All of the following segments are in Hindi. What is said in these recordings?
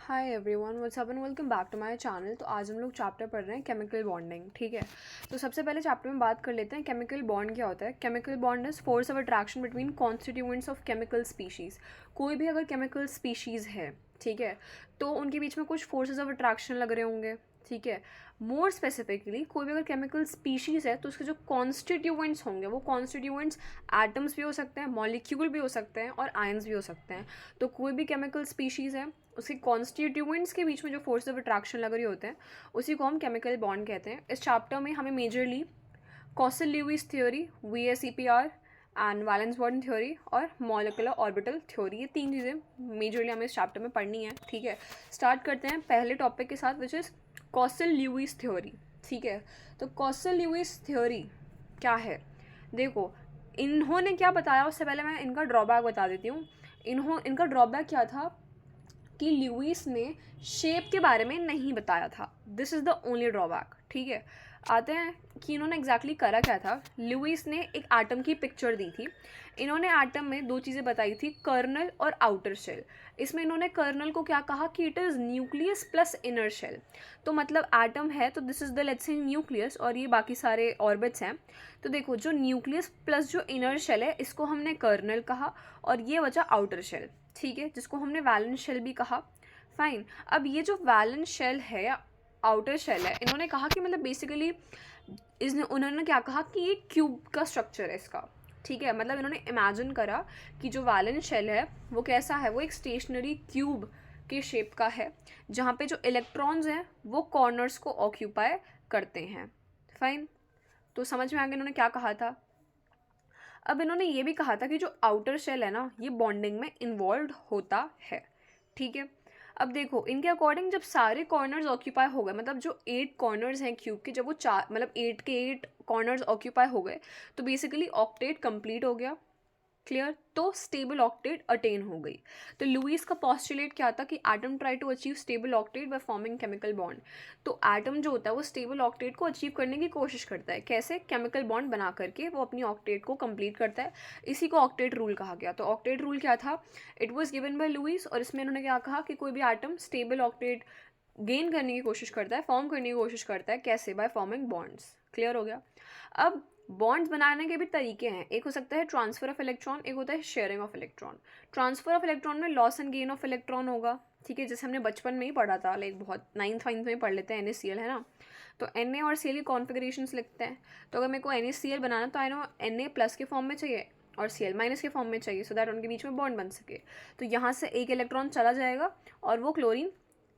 Hi everyone, what's up and welcome back to my channel. तो आज हम लोग चैप्टर पढ़ रहे हैं केमिकल बॉन्डिंग। ठीक है, तो सबसे पहले चैप्टर में बात कर लेते हैं केमिकल बॉन्ड क्या होता है। Chemical bond is force of attraction between constituents of chemical species. कोई भी अगर केमिकल स्पीशीज़ है, ठीक है, तो उनके बीच में कुछ फोर्सेज ऑफ अट्रैक्शन लग रहे होंगे। ठीक है, मोर स्पेसिफिकली कोई भी अगर केमिकल स्पीशीज़ है तो उसके जो कॉन्स्टिट्यूएंट्स होंगे वो कॉन्स्टिट्यूएंट्स एटम्स भी हो सकते हैं, मॉलिक्यूल भी हो सकते हैं और आयंस भी हो सकते हैं। तो कोई भी केमिकल स्पीशीज़ है उसके कॉन्स्टिट्यूएंट्स के बीच में जो फोर्स ऑफ अट्रैक्शन लग रहे होते हैं उसी को हम केमिकल बॉन्ड कहते हैं। इस चैप्टर में हमें majorly causal Lewis theory, VSEPR and valence bond theory और मॉलिक्यूलर ऑर्बिटल थ्योरी, ये तीन चीज़ें मेजरली हमें इस चैप्टर में पढ़नी है। ठीक है, स्टार्ट करते हैं पहले टॉपिक के साथ which is causal Lewis theory. ठीक है, तो कॉसल ल्यूइस थ्योरी क्या है, देखो इन्होंने क्या बताया उससे पहले मैं इनका ड्रॉबैक बता देती हूँ। इनका ड्रॉबैक क्या था कि ल्यूइस ने शेप के बारे में नहीं बताया था। This is the only drawback. ठीक है, आते हैं कि इन्होंने एग्जैक्टली करा क्या था। ल्यूइस ने एक एटम की पिक्चर दी थी। इन्होंने एटम में दो चीज़ें बताई थी, कर्नल और आउटर शेल। इसमें इन्होंने कर्नल को क्या कहा कि it is nucleus plus inner shell. तो मतलब एटम है तो this is the let's say nucleus और ये बाकी सारे ऑर्बिट्स हैं। तो देखो जो न्यूक्लियस प्लस जो इनर शेल है इसको हमने कर्नल कहा और ये बचा आउटर शेल। ठीक है, जिसको हमने वैलेंस शेल भी कहा। फाइन, अब ये जो वैलेंस शेल है या आउटर शेल है, इन्होंने कहा कि मतलब बेसिकली उन्होंने क्या कहा कि ये क्यूब का स्ट्रक्चर है इसका। ठीक है, मतलब इन्होंने इमेजिन करा कि जो वैलेंस शेल है वो कैसा है, वो एक स्टेशनरी क्यूब के शेप का है जहाँ पे जो इलेक्ट्रॉन्स हैं वो कॉर्नर्स को ऑक्यूपाई करते हैं। फाइन, तो समझ में आ गया इन्होंने क्या कहा था। अब इन्होंने ये भी कहा था कि जो आउटर शेल है ना ये बॉन्डिंग में इन्वॉल्व होता है। ठीक है, अब देखो इनके अकॉर्डिंग जब सारे कॉर्नर्स ऑक्यूपाई हो गए, मतलब जो 8 कॉर्नर्स हैं क्यूब के, जब वो चार मतलब 8 के 8 कॉर्नर्स ऑक्यूपाई हो गए तो बेसिकली ऑक्टेट कंप्लीट हो गया। क्लियर, तो स्टेबल ऑक्टेट अटेन हो गई। तो लुईस का पॉस्टुलेट क्या था कि atom try to achieve stable octet by forming chemical bond. तो एटम जो होता है वो स्टेबल ऑक्टेट को अचीव करने की कोशिश करता है। कैसे? केमिकल बॉन्ड बना करके वो अपनी ऑक्टेट को कंप्लीट करता है। इसी को ऑक्टेट रूल कहा गया। तो ऑक्टेट रूल क्या था, it was given by Lewis और इसमें उन्होंने क्या कहा कि कोई भी एटम स्टेबल ऑक्टेट गेन करने की कोशिश करता है, फॉर्म करने की कोशिश करता है। कैसे? By forming bonds. क्लियर हो गया। अब बॉन्ड्स बनाने के भी तरीके हैं, एक हो सकता है ट्रांसफर ऑफ इलेक्ट्रॉन, एक होता है sharing of electron. Transfer of electron में loss and gain of electron होगा। ठीक है, जैसे हमने बचपन में ही पढ़ा था, लाइक बहुत 9th 5th में पढ़ लेते हैं, NaCl है ना। तो Na और Cl की कॉन्फिगरेशंस लिखते हैं। तो अगर मेरे को NaCl बनाना तो आई नो Na प्लस के फॉर्म में चाहिए और Cl माइनस के फॉर्म में चाहिए, सो दैट उनके बीच में बॉन्ड बन सके। तो यहाँ से एक इलेक्ट्रॉन चला जाएगा और वो क्लोरीन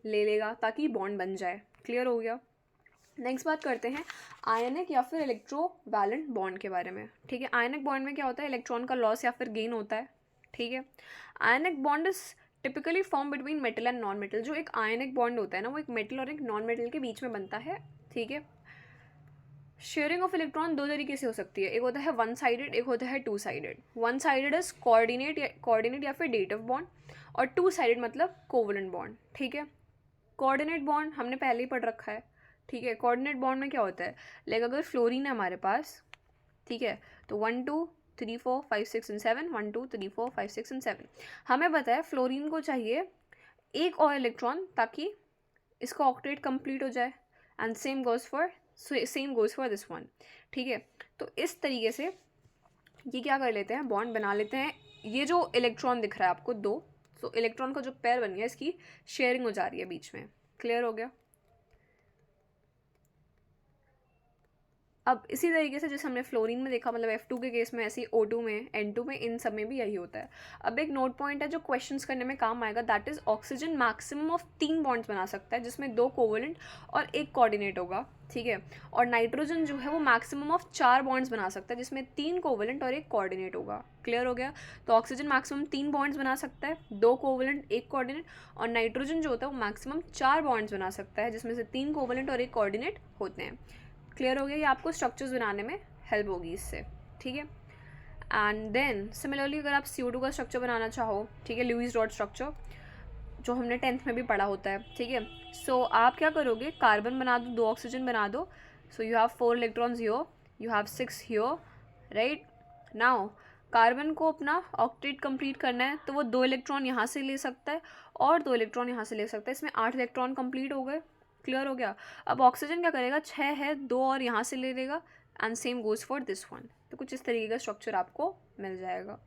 ले लेगा ताकि बॉन्ड बन जाए। क्लियर हो गया। नेक्स्ट बात करते हैं आयनिक या फिर इलेक्ट्रोवैलेंट बॉन्ड के बारे में। ठीक है, आयनिक बॉन्ड में क्या होता है, इलेक्ट्रॉन का लॉस या फिर गेन होता है। ठीक है, ionic bond is typically form between metal and non metal. जो एक आयनिक बॉन्ड होता है ना वो एक मेटल और एक नॉन मेटल के बीच में बनता है। ठीक है, शेयरिंग ऑफ इलेक्ट्रॉन दो तरीके से हो सकती है, एक होता है वन साइडेड, एक होता है two sided. One sided is coordinate या फिर डेटिव बॉन्ड और टू साइडेड मतलब कोवलेंट बॉन्ड। ठीक है, कोऑर्डिनेट बॉन्ड हमने पहले ही पढ़ रखा है। ठीक है, कोऑर्डिनेट बॉन्ड में क्या होता है, लाइक अगर फ्लोरीन है हमारे पास, ठीक है, तो 1 2 3 4 5 6 एंड 7, 1 2 3 4 5 6 एंड 7। हमें पता है फ्लोरीन को चाहिए एक और इलेक्ट्रॉन ताकि इसका ऑक्टेट कंप्लीट हो जाए and same goes for this one. ठीक है, तो इस तरीके से ये क्या कर लेते हैं, बॉन्ड बना लेते हैं। ये जो इलेक्ट्रॉन दिख रहा है आपको दो, तो इलेक्ट्रॉन का जो पेयर बन गया इसकी शेयरिंग हो जा रही है बीच में। क्लियर हो गया। अब इसी तरीके से जैसे हमने फ्लोरीन में देखा, मतलब F2 के केस में, ऐसे ही O2 में, N2 में, इन सब में भी यही होता है। अब एक नोट पॉइंट है जो क्वेश्चंस करने में काम आएगा, that is oxygen maximum of 3 bonds बना सकता है जिसमें 2 कोवलेंट और 1 कोऑर्डिनेट होगा। ठीक है, और नाइट्रोजन जो है वो मैक्सिमम ऑफ 4 बॉन्ड्स बना सकता है जिसमें 3 कोवलेंट और 1 कोऑर्डिनेट होगा। क्लियर हो गया। तो ऑक्सीजन मैक्सिमम 3 बॉन्ड्स बना सकता है, 2 कोवलेंट 1 कोऑर्डिनेट, और नाइट्रोजन जो होता है वो मैक्सिमम 4 बॉन्ड्स बना सकता है जिसमें से 3 कोवलेंट और 1 कोऑर्डिनेट होते हैं। क्लियर हो गया। ये आपको स्ट्रक्चर्स बनाने में हेल्प होगी इससे। ठीक है, एंड देन सिमिलरली अगर आप CO2 का स्ट्रक्चर बनाना चाहो, ठीक है, लुईस डॉट स्ट्रक्चर जो हमने 10th में भी पढ़ा होता है। ठीक है, सो आप क्या करोगे, कार्बन बना दो, 2 ऑक्सीजन बना दो। So you have 4 electrons here, you have 6 here, right. Now carbon को अपना ऑक्टेट कंप्लीट करना है तो वो 2 इलेक्ट्रॉन यहाँ से ले सकता है और 2 इलेक्ट्रॉन यहाँ से ले सकता है, इसमें 8 इलेक्ट्रॉन कंप्लीट हो गए। क्लियर हो गया। अब ऑक्सीजन क्या करेगा, 6 है, 2 और यहाँ से ले लेगा and same goes for this one. तो कुछ इस तरीके का स्ट्रक्चर आपको मिल जाएगा।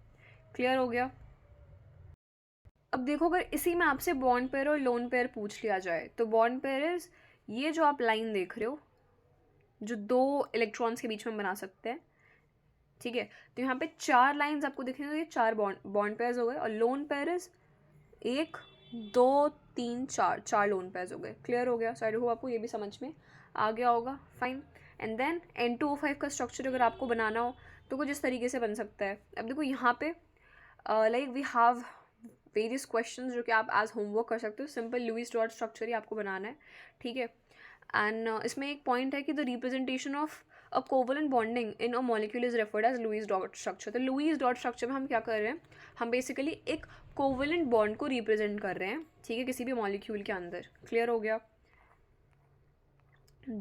क्लियर हो गया। अब देखो अगर इसी में आपसे बॉन्ड पेयर और लोन पेयर पूछ लिया जाए तो बॉन्ड पेयर इज ये जो आप लाइन देख रहे हो जो 2 इलेक्ट्रॉन्स के बीच में बना सकते हैं, ठीक है। तो यहाँ पे 4 लाइंस आपको दिख रही हैं, तो ये 4 बॉन्ड पेयर्स हो गए। और lone pair is 1 2 3 4 lone pairs हो गए। क्लियर हो गया। सो आई होप आपको ये भी समझ में आ गया होगा। फाइन। एंड देन N2O5 का स्ट्रक्चर अगर आपको बनाना हो तो कुछ इस तरीके से बन सकता है। अब देखो यहाँ पे like we have various questions जो कि आप एज होमवर्क कर सकते हो। सिंपल लुईस डॉट स्ट्रक्चर ही आपको बनाना है, ठीक है। एंड इसमें एक पॉइंट है कि the representation of a covalent bonding in a molecule is referred as Lewis dot structure. तो लुईस डॉट स्ट्रक्चर में हम क्या कर रहे हैं, हम बेसिकली एक कोवलेंट बॉन्ड को रिप्रेजेंट कर रहे हैं, ठीक है, किसी भी मॉलिक्यूल के अंदर। क्लियर हो गया।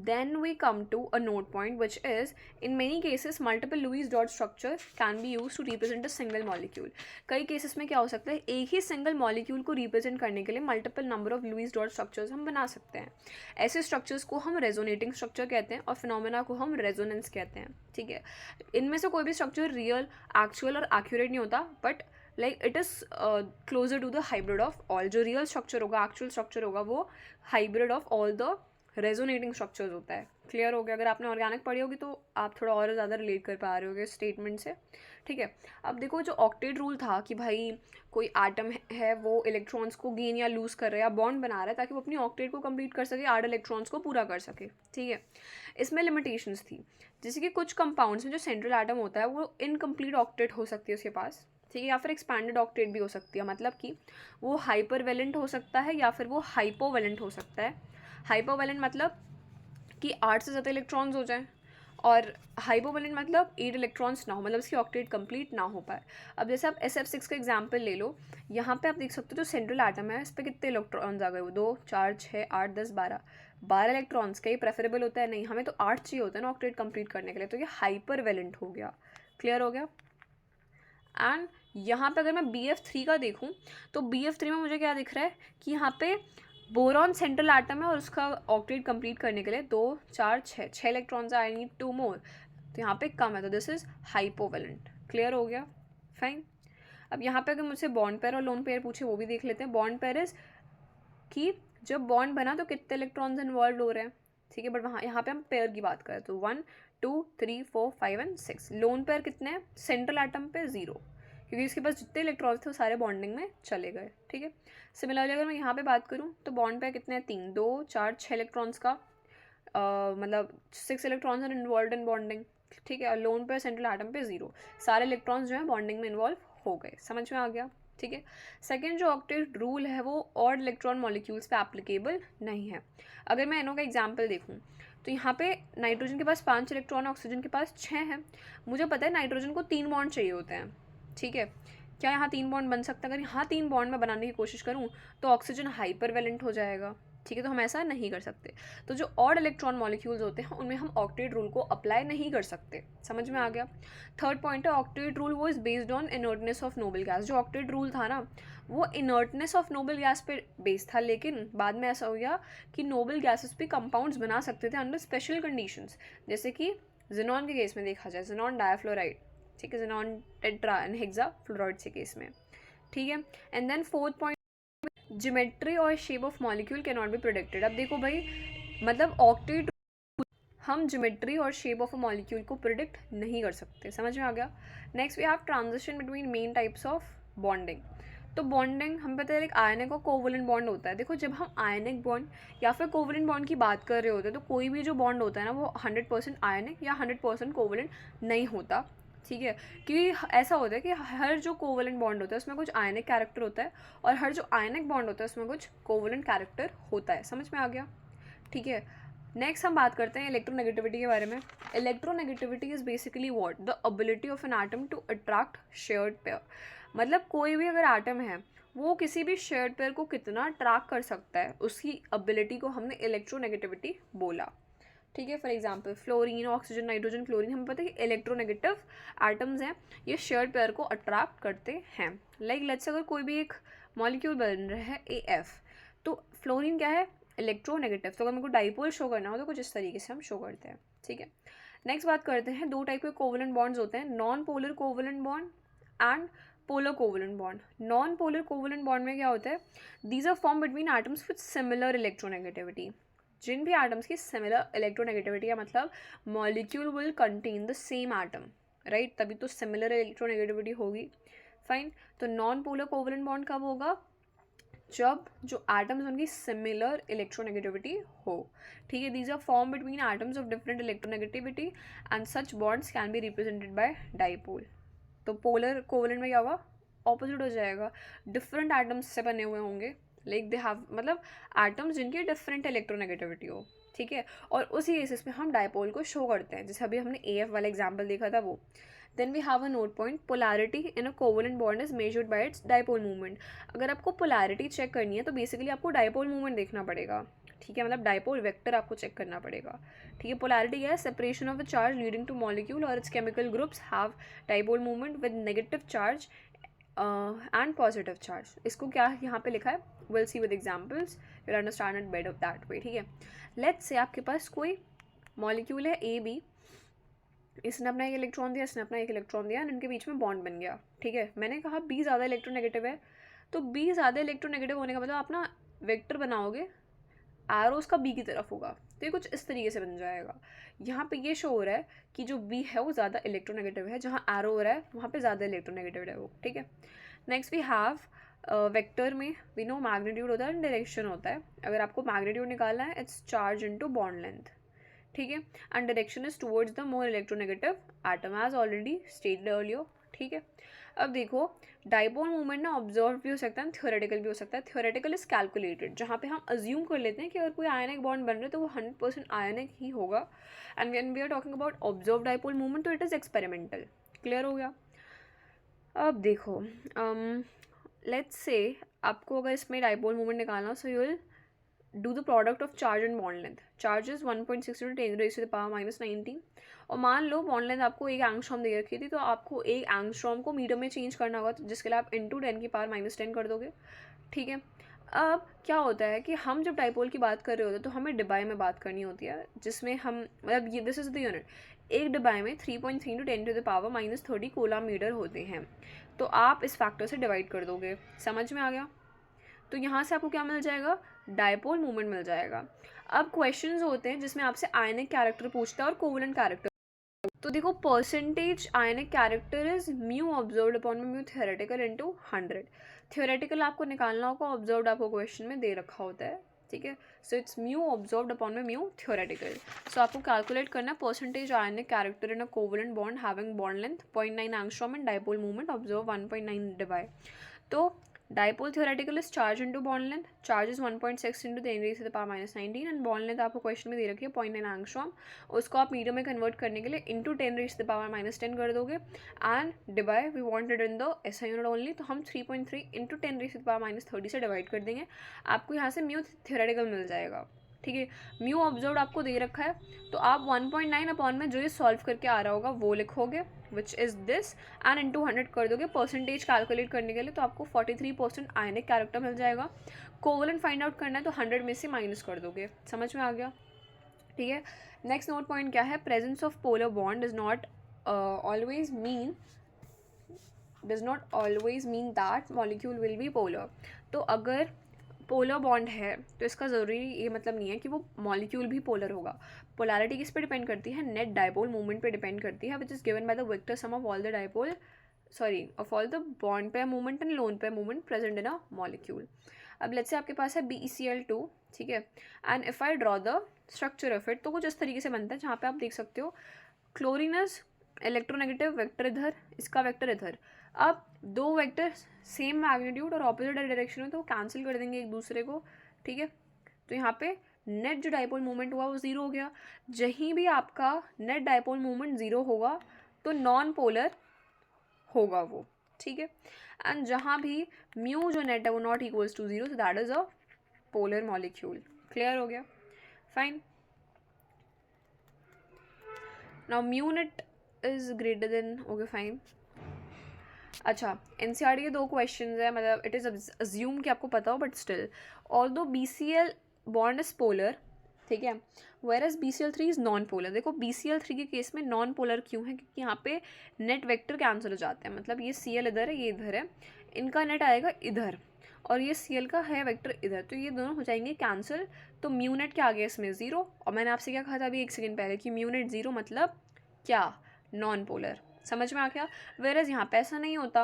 Then we come to a note point, which is in many cases multiple Lewis dot structure can be used to represent a single molecule. कई केसेस में क्या हो सकता है, एक ही सिंगल मॉलिक्यूल को रिप्रेजेंट करने के लिए multiple number of Lewis dot structures हम बना सकते हैं। ऐसे स्ट्रक्चर्स को हम रेजोनेटिंग स्ट्रक्चर कहते हैं और फिनोमेना को हम रेजोनेंस कहते हैं, ठीक है। इनमें से कोई भी स्ट्रक्चर रियल, एक्चुअल और एक्यूरेट नहीं होता, but like it is closer to the hybrid of all. जो रियल स्ट्रक्चर होगा, एक्चुअल स्ट्रक्चर होगा, वो hybrid of all the resonating structures होता है। क्लियर हो गया। अगर आपने ऑर्गेनिक पढ़ी होगी तो आप थोड़ा और ज़्यादा रिलेट कर पा रहे होगे स्टेटमेंट से, ठीक है। अब देखो जो ऑक्टेट रूल था कि भाई कोई एटम है वो इलेक्ट्रॉन्स को गेन या लूज़ कर रहा है या बॉन्ड बना रहा है ताकि वो अपनी ऑक्टेट को कंप्लीट कर सके, 8 इलेक्ट्रॉन्स को पूरा कर सके, ठीक है। इसमें लिमिटेशंस थी, जैसे कि कुछ कंपाउंड्स में जो सेंट्रल एटम होता है वो इनकम्प्लीट ऑक्टेट हो सकती है उसके पास, ठीक है, या फिर एक्सपैंडेड ऑक्टेट भी हो सकती है। मतलब कि वो हाइपरवेलेंट हो सकता है या फिर वो हाइपोवेलेंट हो सकता है। हाइपोवेलेंट मतलब कि 8 से ज़्यादा इलेक्ट्रॉन्स हो जाएं, और हाइपोवेलेंट मतलब 8 इलेक्ट्रॉन्स ना हो, मतलब इसकी ऑक्टेट कंप्लीट ना हो पाए। अब जैसे आप SF6 का एग्जांपल ले लो, यहाँ पे आप देख सकते हो जो सेंट्रल एटम है इस पर कितने इलेक्ट्रॉन्स आ गए, वो 2 4 6 8 10 12 इलेक्ट्रॉन्स का ही प्रेफरेबल होता है, नहीं हमें तो 8 चाहिए होता है ना ऑक्टेट कंप्लीट करने के लिए, तो ये हाइपरवेलेंट हो गया। क्लियर हो गया। एंड यहाँ पे अगर मैं BF3 का देखूँ तो BF3 में मुझे क्या दिख रहा है कि यहाँ पे बोरॉन सेंट्रल एटम है और उसका ऑक्टेट कंप्लीट करने के लिए 2 4 6 इलेक्ट्रॉन्स, आई नीड 2 मोर, तो यहाँ पे कम है, तो दिस इज हाइपोवेलेंट। क्लियर हो गया। फाइन। अब यहाँ पे अगर मुझसे बॉन्ड पेयर और लोन पेयर पूछे वो भी देख लेते हैं। बॉन्ड पेयर इज कि जब बॉन्ड बना तो कितने इलेक्ट्रॉन्स इन्वॉल्व हो रहे हैं, ठीक है, बट वहाँ यहाँ पे हम पेयर की बात करें तो 1 2 3 4 5 एंड 6। लोन पेयर कितने हैं, सेंट्रल एटम पे 0, क्योंकि इसके पास जितने इलेक्ट्रॉन्स थे वो सारे बॉन्डिंग में चले गए, ठीक है। सिमिलरली अगर मैं यहाँ पे बात करूँ तो बॉन्ड पे कितने हैं, 3 2 4 6 इलेक्ट्रॉन्स का मतलब 6 electrons are involve in bonding, ठीक है। और लोन पे सेंट्रल एटम पे 0, सारे इलेक्ट्रॉन्स जो है बॉन्डिंग में इन्वॉल्व हो गए। समझ में आ गया, ठीक है। सेकेंड जो ऑक्टेट रूल है वो ऑड इलेक्ट्रॉन मॉलिक्यूल्स पे एप्लीकेबल नहीं है। अगर मैं इनों का एग्जाम्पल देखूँ तो यहाँ पे नाइट्रोजन के पास 5 इलेक्ट्रॉन, ऑक्सीजन के पास 6 हैं। मुझे पता है नाइट्रोजन को 3 बॉन्ड चाहिए होते हैं, ठीक है। क्या यहाँ 3 बॉन्ड बन सकता है, अगर यहाँ 3 बॉन्ड में बनाने की कोशिश करूँ तो ऑक्सीजन हाइपरवेलेंट हो जाएगा, ठीक है, तो हम ऐसा नहीं कर सकते। तो जो ऑड इलेक्ट्रॉन मॉलिक्यूल्स होते हैं उनमें हम ऑक्टेट रूल को अप्लाई नहीं कर सकते। समझ में आ गया। थर्ड पॉइंट है ऑक्टेट रूल वो is based on inertness of noble gas. जो ऑक्टेट रूल था ना वो इनर्टनेस ऑफ नोबल गैस पे बेस्ड था, लेकिन बाद में ऐसा हो गया कि नोबल गैसेस भी कंपाउंड्स बना सकते थे अंडर स्पेशल कंडीशंस, जैसे कि जिनॉन के केस में देखा जाए, जिनॉन डायफ्लोराइड, ठीक है, xenon tetra and hexa fluoride के केस में, ठीक है। And then fourth point, geometry और shape of molecule can not be predicted. अब देखो भाई मतलब ऑक्टेट हम ज्योमेट्री और शेप ऑफ अ मॉलिक्यूल को प्रिडिक्ट नहीं कर सकते। समझ में आ गया। Next we have transition between main types of bonding. तो बॉन्डिंग हमें पता है एक आयनिक और कोवलेंट बॉन्ड होता है। देखो जब हम आयनिक बॉन्ड या फिर कोवलेंट बॉन्ड की बात कर रहे होते हैं तो कोई भी जो बॉन्ड होता है ना वो 100% आयनिक या 100% कोवलेंट नहीं होता, ठीक है। क्योंकि ऐसा होता है कि हर जो कोवलेंट बॉन्ड होता है उसमें कुछ आयनिक कैरेक्टर होता है और हर जो आयनिक बॉन्ड होता है उसमें कुछ कोवलेंट कैरेक्टर होता है। समझ में आ गया, ठीक है। नेक्स्ट हम बात करते हैं इलेक्ट्रोनेगेटिविटी के बारे में। Electronegativity is basically what, the ability of an atom to attract shared pair. मतलब कोई भी अगर एटम है वो किसी भी शेयर्ड पेयर को कितना अट्रैक्ट कर सकता है, उसकी एबिलिटी को हमने इलेक्ट्रोनेगेटिविटी बोला, ठीक है। For example fluorine, oxygen, nitrogen, chlorine, हमें पता है कि इलेक्ट्रोनेगेटिव एटम्स हैं, ये शेयर्ड पेयर को अट्रैक्ट करते हैं। लाइक लेट्स अगर कोई भी एक मॉलिक्यूल बन रहा है AF, तो फ्लोरीन क्या है, इलेक्ट्रोनेगेटिव, तो अगर मेरे को डाइपोल शो करना हो तो कुछ इस तरीके से हम शो करते हैं, ठीक है। नेक्स्ट बात करते हैं, दो टाइप के कोवलेंट बॉन्ड्स होते हैं, non polar covalent bond and polar covalent bond. Non polar covalent bond में क्या होता है, these are form between atoms with similar electronegativity. जिन भी एटम्स की सिमिलर इलेक्ट्रोनेगेटिविटी का मतलब molecule will contain the same atom, right, तभी तो सिमिलर इलेक्ट्रोनेगेटिविटी होगी। फाइन, तो नॉन पोलर कोवलेंट बॉन्ड कब होगा, जब जो एटम्स उनकी सिमिलर इलेक्ट्रोनेगेटिविटी हो, ठीक है। These are form between atoms of different electronegativity and such bonds can be represented by dipole. तो पोलर कोवलेंट में क्या होगा, ऑपोजिट हो जाएगा, डिफरेंट एटम्स से बने हुए होंगे, लाइक दे हैव, मतलब एटम्स जिनकी डिफरेंट इलेक्ट्रोनेगेटिविटी हो, ठीक है। और उसी बेसिस पे हम डाइपोल को शो करते हैं, जैसे अभी हमने AF वाला एग्जाम्पल देखा था वो। Then we have a note point, polarity in a covalent bond is measured by its dipole movement. अगर आपको पोलैरिटी चेक करनी है तो बेसिकली आपको डाइपोल मूवमेंट देखना पड़ेगा, ठीक है, मतलब डाइपोल वेक्टर आपको चेक करना पड़ेगा, ठीक है। पोलैरिटी क्या है, separation of a charge leading to molecule और its chemical groups have dipole movement with negative charge and positive charge. इसको क्या यहाँ पे लिखा है, will see with examples, you'll understand it better that way, ठीक है। लेट्स से आपके पास कोई मॉलिक्यूल है AB, इसने अपना एक इलेक्ट्रॉन दिया, इसने अपना एक इलेक्ट्रॉन दिया, एंड इनके बीच में बॉन्ड बन गया, ठीक है। मैंने कहा B ज़्यादा इलेक्ट्रोनेगेटिव है, तो B ज़्यादा इलेक्ट्रोनेगेटिव होने का मतलब आप ना वेक्टर बनाओगे, एरो उसका B की तरफ होगा, तो ये कुछ इस तरीके से बन जाएगा। यहाँ पे ये शो हो रहा है कि जो B है वो ज़्यादा इलेक्ट्रोनेगेटिव है, जहाँ एरो हो रहा है वहाँ पे ज़्यादा इलेक्ट्रोनेगेटिव है वो, ठीक है। नेक्स्ट वी हैव वेक्टर में वी नो मैग्नीट्यूड होता है, डायरेक्शन होता है। अगर आपको मैग्नीट्यूड निकालना है, its charge into bond length, ठीक है, and direction is towards the more electronegative atom as already stated earlier, ठीक है। अब देखो, डाइपोल मूवमेंट ना ऑब्जर्व भी हो सकता है, थ्योरेटिकल भी हो सकता है। थ्योरेटिकल इज कैलकुलेटेड, जहाँ पे हम अज्यूम कर लेते हैं कि अगर कोई आयनिक बॉन्ड बन रहा है तो वो 100% आयनिक ही होगा, and when we are talking about observe dipole movement तो इट इज़ एक्सपेरिमेंटल। क्लियर हो गया। अब देखो, लेट्स से आपको अगर इसमें डाइपोल मूवमेंट निकालना हो, so you will do the product of charge and bond length. Charge is 1.6 into 10 raised to the power minus 19, और मान लो बॉन्ड लेंथ आपको एक एंगस्ट्रॉम दे रखी थी, तो आपको एक एंगस्ट्रॉम को मीटर में चेंज करना होगा, तो जिसके लिए आप इंटू 10 की पावर माइनस 10 कर दोगे, ठीक है। अब क्या होता है कि हम जब डाइपोल की बात कर रहे होते हैं तो हमें डिबाई में बात करनी होती है, जिसमें हम मतलब ये दिस इज द यूनिट, एक डिबाई में 3.3 into 10 to the power minus 30 coulomb meter होते हैं, तो आप इस फैक्टर से डिवाइड कर दोगे। समझ में आ गया। तो यहाँ से आपको क्या मिल जाएगा, डाइपोल मूवमेंट मिल जाएगा। अब क्वेश्चंस होते हैं जिसमें आपसे आयनिक कैरेक्टर पूछता है और कोवलेंट कैरेक्टर। तो देखो, percentage ionic character is mu observed upon में म्यू थ्योरेटिकल इनटू 100। थ्योरेटिकल आपको निकालना होगा, ऑब्जर्व्ड आपको क्वेश्चन में दे रखा होता है, ठीक है। So it's mu observed upon में म्यू थ्योरेटिकल। सो आपको कैलकुलेट करना है percentage ionic character in a covalent bond having bond length 0.9 angstrom and dipole movement observe 1.9 divide. तो dipole theoretical is charge into bond length, charge is 1.6 into 10 raised to the power minus 19, and bond length आपको क्वेश्चन में दे रखी है 0.9 एंगस्ट्रॉम, उसको आप मीटर में कन्वर्ट करने के लिए into 10 raised to the power minus 10 कर दोगे, and divide we wanted in the SI unit only, तो हम 3.3 into 10 raised to the power minus 30 से डिवाइड कर देंगे, आपको यहाँ से म्यू थ्योरेटिकल मिल जाएगा, ठीक है। म्यू ऑब्जर्व आपको दे रखा है, तो आप 1.9 अपॉन में जो ये सॉल्व करके आ रहा होगा वो लिखोगे, which is this, and into 100 कर दोगे परसेंटेज कैलकुलेट करने के लिए, तो आपको 43% आयनिक कैरेक्टर मिल जाएगा। कोवलेंट फाइंड आउट करना है तो 100 में से माइनस कर दोगे। समझ में आ गया, ठीक है। नेक्स्ट नोट पॉइंट क्या है, presence of polar bond does not always mean that molecule will be polar. तो अगर पोलर बॉन्ड है तो इसका ज़रूरी ये मतलब नहीं है कि वो मॉलिक्यूल भी पोलर होगा। पोलैरिटी किस पे डिपेंड करती है, नेट डाइपोल मूवमेंट पे डिपेंड करती है, which is given by the vector sum of all the dipole of all the bond pair movement and lone pair movement present in a molecule. अब लेट्स से आपके पास है BeCl2, ठीक है, and if I draw the structure of it, तो कुछ इस तरीके से बनता है, जहाँ पे आप देख सकते हो क्लोरिनस इलेक्ट्रोनेगेटिव वेक्टर इधर, इसका वेक्टर इधर। अब दो वेक्टर सेम मैग्नीट्यूड और ऑपोजिट डायरेक्शन में, तो वो कैंसिल कर देंगे एक दूसरे को, ठीक है। तो यहाँ पे नेट जो डाइपोल मूवमेंट हुआ वो ज़ीरो हो गया। जहीं भी आपका नेट डाइपोल मूवमेंट ज़ीरो होगा तो नॉन पोलर होगा वो, ठीक है। एंड जहाँ भी म्यू जो नेट है वो नॉट इक्वल्स टू ज़ीरो, तो that is a polar molecule. Clear हो गया, fine. Now mu net is greater than, okay fine. अच्छा, एनसीईआरटी के 2 क्वेश्चन है, मतलब इट इज़ अज्यूम कि आपको पता हो, but still although BCl bond is polar, ठीक है, whereas BCl3 is non polar. देखो BCl3 के केस में नॉन पोलर क्यों है, क्योंकि यहाँ पे नेट वेक्टर कैंसिल हो जाते हैं, मतलब ये Cl इधर है, ये इधर है, इनका नेट आएगा इधर, और ये Cl का है वेक्टर इधर, तो ये दोनों हो जाएंगे कैंसिल। तो म्यू नेट क्या आ गया इसमें, 0। और मैंने आपसे क्या कहा था अभी 1 सेकेंड पहले कि म्यू नेट 0 मतलब क्या, नॉन पोलर। समझ में आ गया। वेयरएज यहाँ पे ऐसा नहीं होता,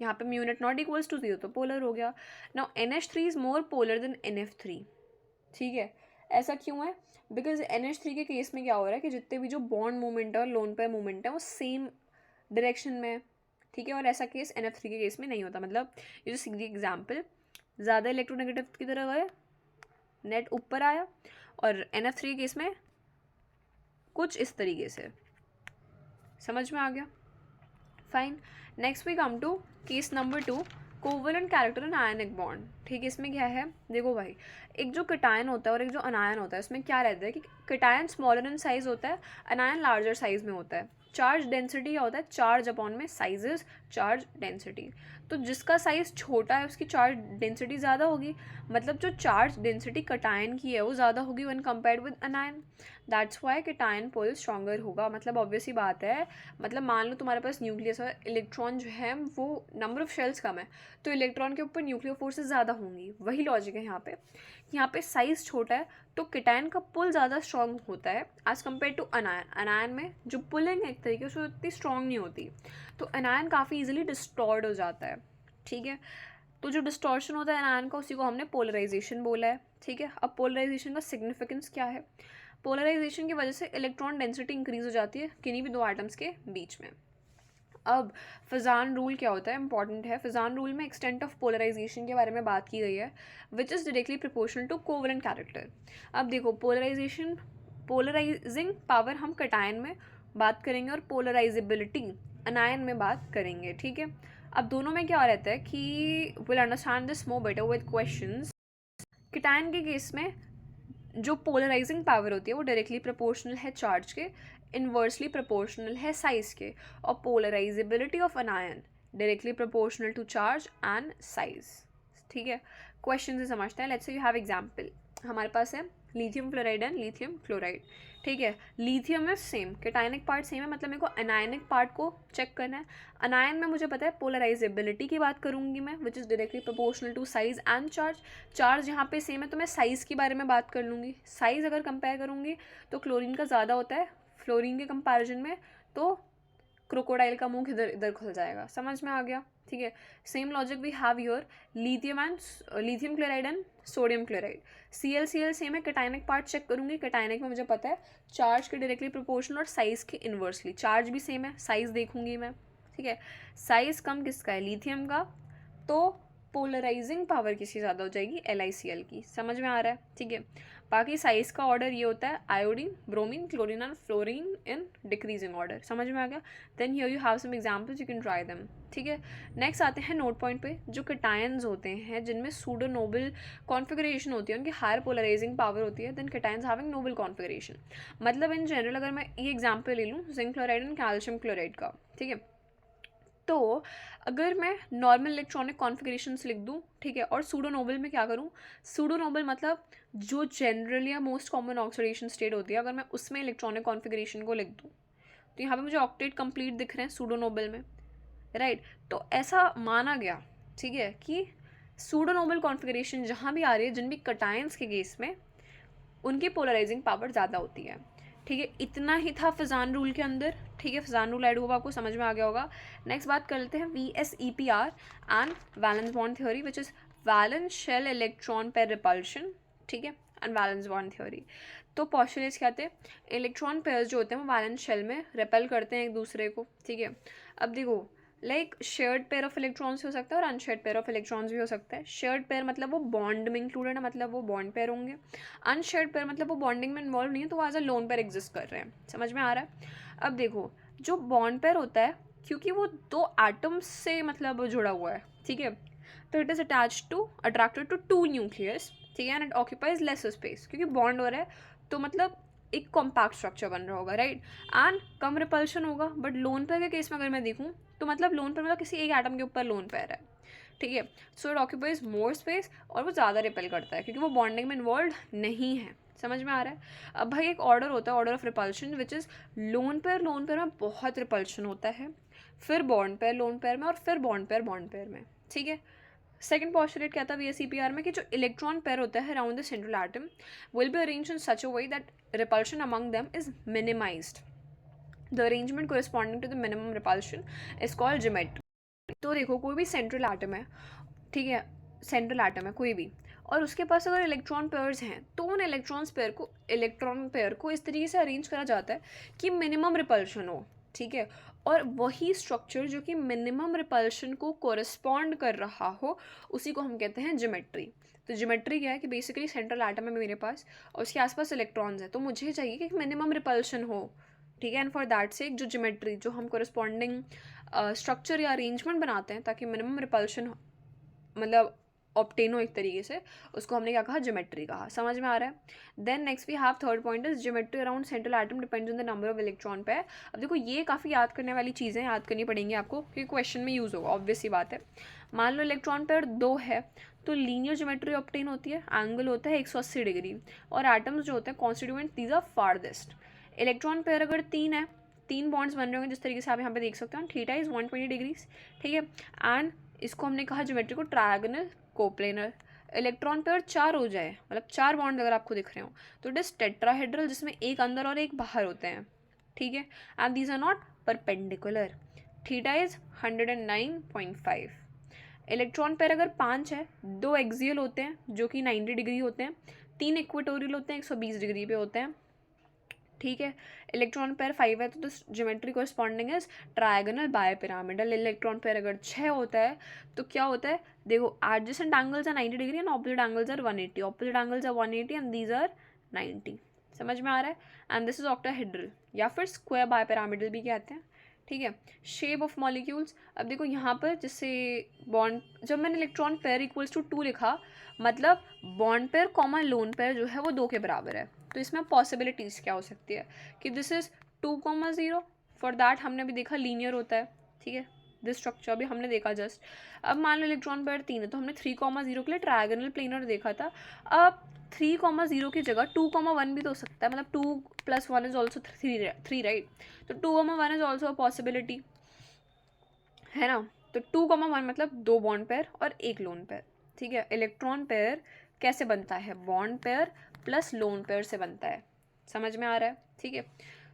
यहाँ पे mu net not equals to 0 तो पोलर हो गया। Now NH3 is more polar than NF3, ठीक है। ऐसा क्यों है, बिकॉज NH3 के केस में क्या हो रहा है कि जितने भी जो बॉन्ड मूवमेंट है और लोन पेयर मूवमेंट है वो सेम डायरेक्शन में है, ठीक है, और ऐसा केस NF3 के केस में नहीं होता। मतलब ये जो सीधी एग्जाम्पल, ज़्यादा इलेक्ट्रोनेगेटिव की तरह गए, नेट ऊपर आया, और NF3 के केस में कुछ इस तरीके से। समझ में आ गया, fine. Next we come to case number 2, covalent character and ionic bond, ठीक है। इसमें क्या है, देखो भाई, एक जो कटायन होता है और एक जो अनायन होता है, उसमें क्या रहता है कि कटायन स्मॉलर इन साइज होता है, अनायन लार्जर साइज में होता है। चार्ज डेंसिटी क्या होता है, चार्ज अपॉन में साइजेस, चार्ज डेंसिटी। तो जिसका साइज़ छोटा है उसकी चार्ज डेंसिटी ज़्यादा होगी, मतलब जो चार्ज डेंसिटी कटायन की है वो ज़्यादा होगी when compared with anion. That's why cation pull stronger होगा। मतलब ऑब्वियस ही बात है, मतलब मान लो तुम्हारे पास न्यूक्लियस है, इलेक्ट्रॉन जो है वो नंबर ऑफ शेल्स कम है, तो इलेक्ट्रॉन के ऊपर न्यूक्लियर फोर्सेस ज़्यादा होंगी। वही लॉजिक है यहाँ पे साइज़ छोटा है तो कटायन का पुल ज़्यादा स्ट्रॉन्ग होता है as compare to anion. Anion में जो पुलिंग है एक तरीके से उतनी स्ट्रॉन्ग नहीं होती, तो अनायन काफ़ी ईजिली डिस्टॉर्ट हो जाता है, ठीक है। तो जो डिस्टॉर्शन होता है अनायन का, उसी को हमने पोलराइजेशन बोला है, ठीक है। अब पोलराइजेशन का सिग्निफिकेंस क्या है, पोलराइजेशन की वजह से इलेक्ट्रॉन डेंसिटी इंक्रीज हो जाती है किन्हीं भी 2 एटम्स के बीच में। अब फिजान रूल क्या होता है, इंपॉर्टेंट है। फिजान रूल में एक्सटेंट ऑफ पोलराइजेशन के बारे में बात की गई है, which is directly proportional to covalent character. अब देखो पोलराइजेशन, पोलराइजिंग पावर हम कटायन में बात करेंगे और पोलराइजेबिलिटी अनायन में बात करेंगे, ठीक है। अब दोनों में क्या रहता है कि will understand this more better with questions. Cation के केस में जो पोलराइजिंग पावर होती है वो डायरेक्टली प्रोपोर्शनल है चार्ज के, इन्वर्सली प्रोपोर्शनल है साइज के, और polarizability of anion directly proportional to charge and size, ठीक है। क्वेश्चन से समझते हैं। Let's say you have example, हमारे पास है lithium fluoride and lithium chloride, ठीक है। लिथियम में सेम कैटायनिक पार्ट सेम है, मतलब मेरे को अनायनिक पार्ट को चेक करना है। अनायन में मुझे पता है पोलराइजेबिलिटी की बात करूंगी मैं, which is directly proportional to size and charge. Charge यहाँ पे सेम है तो मैं साइज़ के बारे में बात कर लूँगी। साइज़ अगर कंपेयर करूँगी तो क्लोरीन का ज़्यादा होता है फ्लोरीन के कंपैरिजन में, तो क्रोकोडाइल का मुंह इधर इधर खुल जाएगा। समझ में आ गया, ठीक है। Same logic we have your lithium chloride and sodium chloride. Cl same है, कैटायनिक पार्ट चेक करूंगी। कैटायनिक में मुझे पता है चार्ज के डायरेक्टली प्रोपोर्शनल और साइज के इन्वर्सली। चार्ज भी सेम है, साइज देखूंगी मैं, ठीक है। साइज कम किसका है, लिथियम का, तो पोलराइजिंग पावर किसकी ज़्यादा हो जाएगी, LiCl की। समझ में आ रहा है, ठीक है। बाकी साइज़ का ऑर्डर ये होता है iodine, bromine, chlorine and fluorine in decreasing order. समझ में आ गया। Then here you have some examples, you can try them, ठीक है। नेक्स्ट आते हैं नोट पॉइंट पे। जो कटायंस होते हैं जिनमें सूडो नोबल कॉन्फिगरेशन होती है, उनकी हायर पोलराइजिंग पावर होती है, then cations having noble configuration. मतलब इन जनरल अगर मैं ये एग्जाम्पल ले लूँ zinc chloride and calcium chloride का, ठीक है, तो अगर मैं नॉर्मल इलेक्ट्रॉनिक कॉन्फ़िगरेशंस लिख दूँ, ठीक है, और सूडो नोबल में क्या करूँ, सूडो नोबल मतलब जो जनरल या मोस्ट कॉमन ऑक्सीडेशन स्टेट होती है, अगर मैं उसमें इलेक्ट्रॉनिक कॉन्फ़िगरेशन को लिख दूँ, तो यहाँ पे मुझे ऑक्टेट कंप्लीट दिख रहे हैं सूडो नोबल में, राइट। तो ऐसा माना गया, ठीक है, कि सूडो नोबल कॉन्फ़िगरेशन जहाँ भी आ रही है, जिन भी कटायंस के केस में, उनकी पोलराइजिंग पावर ज़्यादा होती है, ठीक है। इतना ही था फिजान रूल के अंदर, ठीक है। फिजान रूल ऐड हुआ, आपको समझ में आ गया होगा। नेक्स्ट बात कर लेते हैं VSEPR and valence bond theory, which is valence shell electron pair repulsion, ठीक है, एंड वैलेंस बॉन्ड थ्योरी। तो पॉस्टुलेट्स क्या थे, इलेक्ट्रॉन पेयर्स जो होते हैं वो वैलेंस शेल में रिपेल करते हैं एक दूसरे को, ठीक है। अब देखो, like shared pair of electrons हो सकता है और अनशेयर्ड पेयर ऑफ इलेक्ट्रॉन्स भी हो सकता है। शेयर्ड पेयर मतलब वो बॉन्ड में इंक्लूडेड है, मतलब वो बॉन्ड पेयर होंगे। अनशेयर्ड पेयर मतलब वो बॉन्डिंग में इन्वॉल्व नहीं है, तो वो as a lone pair exist कर रहे हैं। समझ में आ रहा है। अब देखो, जो बॉन्ड पेयर होता है, क्योंकि वो 2 एटम्स से मतलब जुड़ा हुआ है, ठीक है, तो it is attracted to 2 nucleus, ठीक है, and it occupies less space, क्योंकि बॉन्ड हो रहा है तो मतलब एक कॉम्पैक्ट स्ट्रक्चर बन रहा होगा, राइट, एंड कम रिपल्शन होगा। बट लोन पेयर के केस में अगर मैं देखूँ तो मतलब लोन पेयर मतलब किसी एक एटम के ऊपर लोन पेयर है, ठीक है। So it occupies more space और वो ज़्यादा रिपेल करता है क्योंकि वो बॉन्डिंग में इन्वॉल्व नहीं है। समझ में आ रहा है? अब भाई एक ऑर्डर होता है, order of repulsion, which is lone pair में बहुत रिपल्शन होता है, फिर बॉन्ड पेयर लोन पेयर में, और फिर बॉन्ड पेयर में, ठीक है। सेकंड पोस्टुलेट क्या था VSEPR में कि जो इलेक्ट्रॉन पेयर होता है around the central atom will be arranged in such a way that repulsion among them is minimized. The arrangement corresponding to the minimum repulsion is called geometry. तो देखो कोई भी सेंट्रल एटम है, ठीक है, सेंट्रल एटम है कोई भी, और उसके पास अगर इलेक्ट्रॉन पेयर्स हैं तो उन इलेक्ट्रॉन पेयर को इस तरीके से अरेंज करा जाता है कि मिनिमम रिपल्शन हो, ठीक है। और वही स्ट्रक्चर जो कि मिनिमम रिपल्शन को कोरिस्पॉन्ड कर रहा हो उसी को हम कहते हैं ज्योमेट्री। तो ज्योमेट्री क्या है कि बेसिकली सेंट्रल एटम है मेरे पास और उसके आसपास इलेक्ट्रॉन्स हैं, तो मुझे चाहिए कि मिनिमम रिपल्शन हो, ठीक है। एंड फॉर दैट से जो ज्योमेट्री जो हम कोरिस्पॉन्डिंग स्ट्रक्चर या अरेंजमेंट बनाते हैं ताकि मिनिमम रिपल्शन मतलब ऑप्टेन हो एक तरीके से, उसको हमने क्या कहा, ज्योमेट्री कहा। समझ में आ रहा है? Then next we have third point is geometry around central atom depends on the number of electron pair. अब देखो ये काफ़ी याद करने वाली चीज़ें याद करनी पड़ेंगी आपको क्योंकि क्वेश्चन में यूज़ होगा, ऑब्वियस ही बात है। मान लो इलेक्ट्रॉन पेयर 2 है तो लीनियर ज्योमेट्री ऑप्टेन होती है, एंगल होता है 180 डिग्री, और एटम्स जो होते हैं constituent these are farthest. Electron pair अगर 3 है, 3 बॉन्ड्स बन रहे होंगे जिस तरीके से आप यहाँ पे देख सकते हो, थीटा इज 120 डिग्रीज, ठीक है। एंड इसको हमने कहा ज्योमेट्री को ट्रायगोनल कोप्लेनर। इलेक्ट्रॉन पेयर 4 हो जाए मतलब 4 बॉन्ड अगर आपको दिख रहे हो तो इट इज टेट्राहेड्रल जिसमें एक अंदर और एक बाहर होते हैं, ठीक है। And these are not perpendicular. Theta is 109.5। Electron pair अगर 5 है, 2 एक्सियल होते हैं जो कि 90 डिग्री होते हैं, 3 इक्वेटोरियल होते हैं 120 डिग्री पे होते हैं, ठीक है। इलेक्ट्रॉन पेयर 5 है तो geometry corresponding is trigonal bipyramidal. Electron pair अगर 6 होता है तो क्या होता है, देखो adjacent angles are 90 degree and opposite angles are 180, opposite angles are 180 and these are 90। समझ में आ रहा है? एंड दिस इज ऑक्टाहेड्रल या फिर स्क्वायर बायपिरामिडल भी कहते हैं, ठीक है। शेप ऑफ मॉलिक्यूल्स, अब देखो यहाँ पर जैसे बॉन्ड, जब मैंने इलेक्ट्रॉन पेयर इक्वल्स टू 2 लिखा मतलब bond pair common lone pair जो है वो 2 के बराबर है। तो इसमें पॉसिबिलिटीज़ क्या हो सकती है कि दिस इज़ 2,0। फॉर दैट हमने भी देखा लीनियर होता है, ठीक है, दिस स्ट्रक्चर भी हमने देखा जस्ट। अब मान लो इलेक्ट्रॉन पेयर 3 है तो हमने 3,0 के लिए ट्रायगोनल प्लेनर देखा था। अब 3,0 की जगह 2,1 भी तो हो सकता है, मतलब 2 + 1 इज ऑल्सो 3 राइट। तो 2,1 इज ऑल्सो अ पॉसिबिलिटी, है ना। तो 2,1 मतलब 2 बॉन्ड पेयर और 1 लोन पेयर, ठीक है। इलेक्ट्रॉन पेयर कैसे बनता है, bond pair plus lone pair से बनता है। समझ में आ रहा है? ठीक है।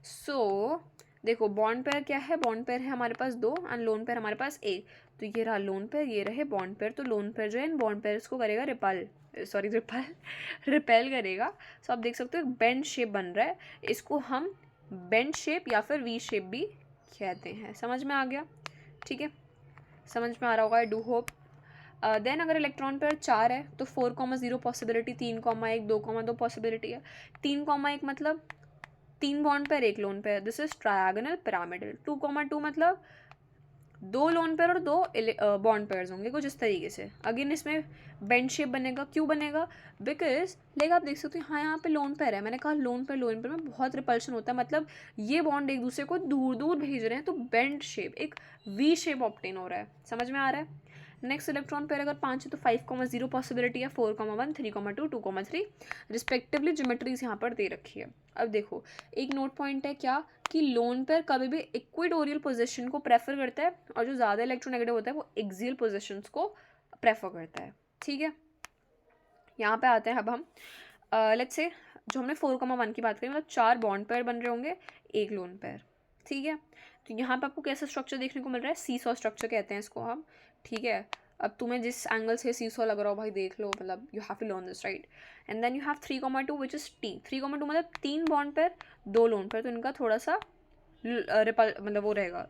सो देखो बॉन्ड पेयर क्या है, बॉन्ड पेयर है हमारे पास 2 एंड लोन पेयर हमारे पास 1। तो ये रहा लोन पेयर, ये रहे बॉन्ड पेयर। तो लोन पेयर जो है इन बॉन्ड पेयर को करेगा रिपेल करेगा। सो आप देख सकते हो एक बेंड शेप बन रहा है, इसको हम बेंड शेप या फिर वी शेप भी कहते हैं। समझ में आ गया? ठीक है, समझ में आ रहा होगा, आई डू होप। देन अगर इलेक्ट्रॉन पेयर 4 है तो 4,0 पॉसिबिलिटी, 3,1, 2,2 पॉसिबिलिटी है। 3,1 मतलब 3 bond pair 1 lone pair, this is trigonal pyramidal. 2,2 मतलब 2 लोन पेयर और 2 बॉन्ड पेयर्स होंगे कुछ इस तरीके से। अगेन इसमें बेंड शेप बनेगा, क्यों बनेगा, बिकॉज लेकिन आप देख सकते हो हाँ यहाँ पे लोन पेयर है, मैंने कहा लोन पेयर में बहुत रिपल्शन होता है, मतलब ये बॉन्ड एक दूसरे को दूर दूर भेज रहे हैं, तो बेंड शेप एक वी शेप ऑब्टेन हो रहा है। समझ में आ रहा है? नेक्स्ट इलेक्ट्रॉन पेयर अगर 5 है तो 5,0 पॉसिबिलिटी है, 4,1, 3,2, 2,3 रिस्पेक्टिवली ज्योमेट्रीज यहाँ पर दे रखी है। अब देखो एक नोट पॉइंट है क्या कि लोन पेयर कभी भी इक्वेटोरियल पोजीशन को प्रेफर करता है और जो ज़्यादा इलेक्ट्रोनेगेटिव होता है वो एक्सियल पोजीशंस को प्रेफर करता है, ठीक है। यहाँ पे आते हैं अब हम लेट्स से जो हमने 4,1 की बात करी, मतलब 4 बॉन्ड पेयर बन रहे होंगे 1 लोन पेयर, ठीक है। तो यहाँ पे आपको कैसा स्ट्रक्चर देखने को मिल रहा है, सीसॉ स्ट्रक्चर कहते हैं इसको हम, ठीक है। अब तुम्हें जिस एंगल से सीसॉ लग रहा हो भाई देख लो, मतलब you have to learn this right. And then you have 3,2 which is T. 3,2 मतलब 3 बॉन्ड पेयर 2 लोन पेयर, तो इनका थोड़ा सा रिपल मतलब वो रहेगा,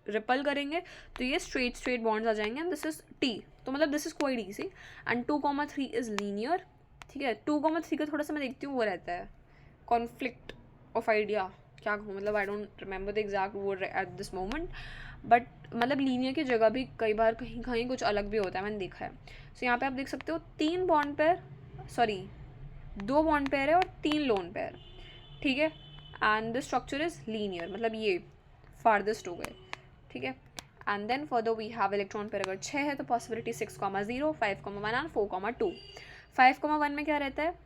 रिपल करेंगे तो ये स्ट्रेट बॉन्ड्स आ जाएंगे एंड दिस इज टी। तो मतलब this is quite easy. And 2,3 is linear, ठीक है। 2,3 का थोड़ा सा मैं देखती हूँ वो रहता है कॉन्फ्लिक्ट ऑफ आइडिया, क्या कहूँ, मतलब I don't remember the exact word at this moment, but मतलब लीनियर की जगह भी कई बार कहीं कहीं कुछ अलग भी होता है, मैंने देखा है। सो यहाँ पे आप देख सकते हो 2 बॉन्ड पेयर है और 3 लोन पेयर, ठीक है, and the structure is linear, मतलब ये फारदेस्ट हो गए, ठीक है। And then further we have electron pair अगर 6 है तो पॉसिबिलिटी 6,0, 5,1 एंड 4,2। 5,1 में क्या रहता है,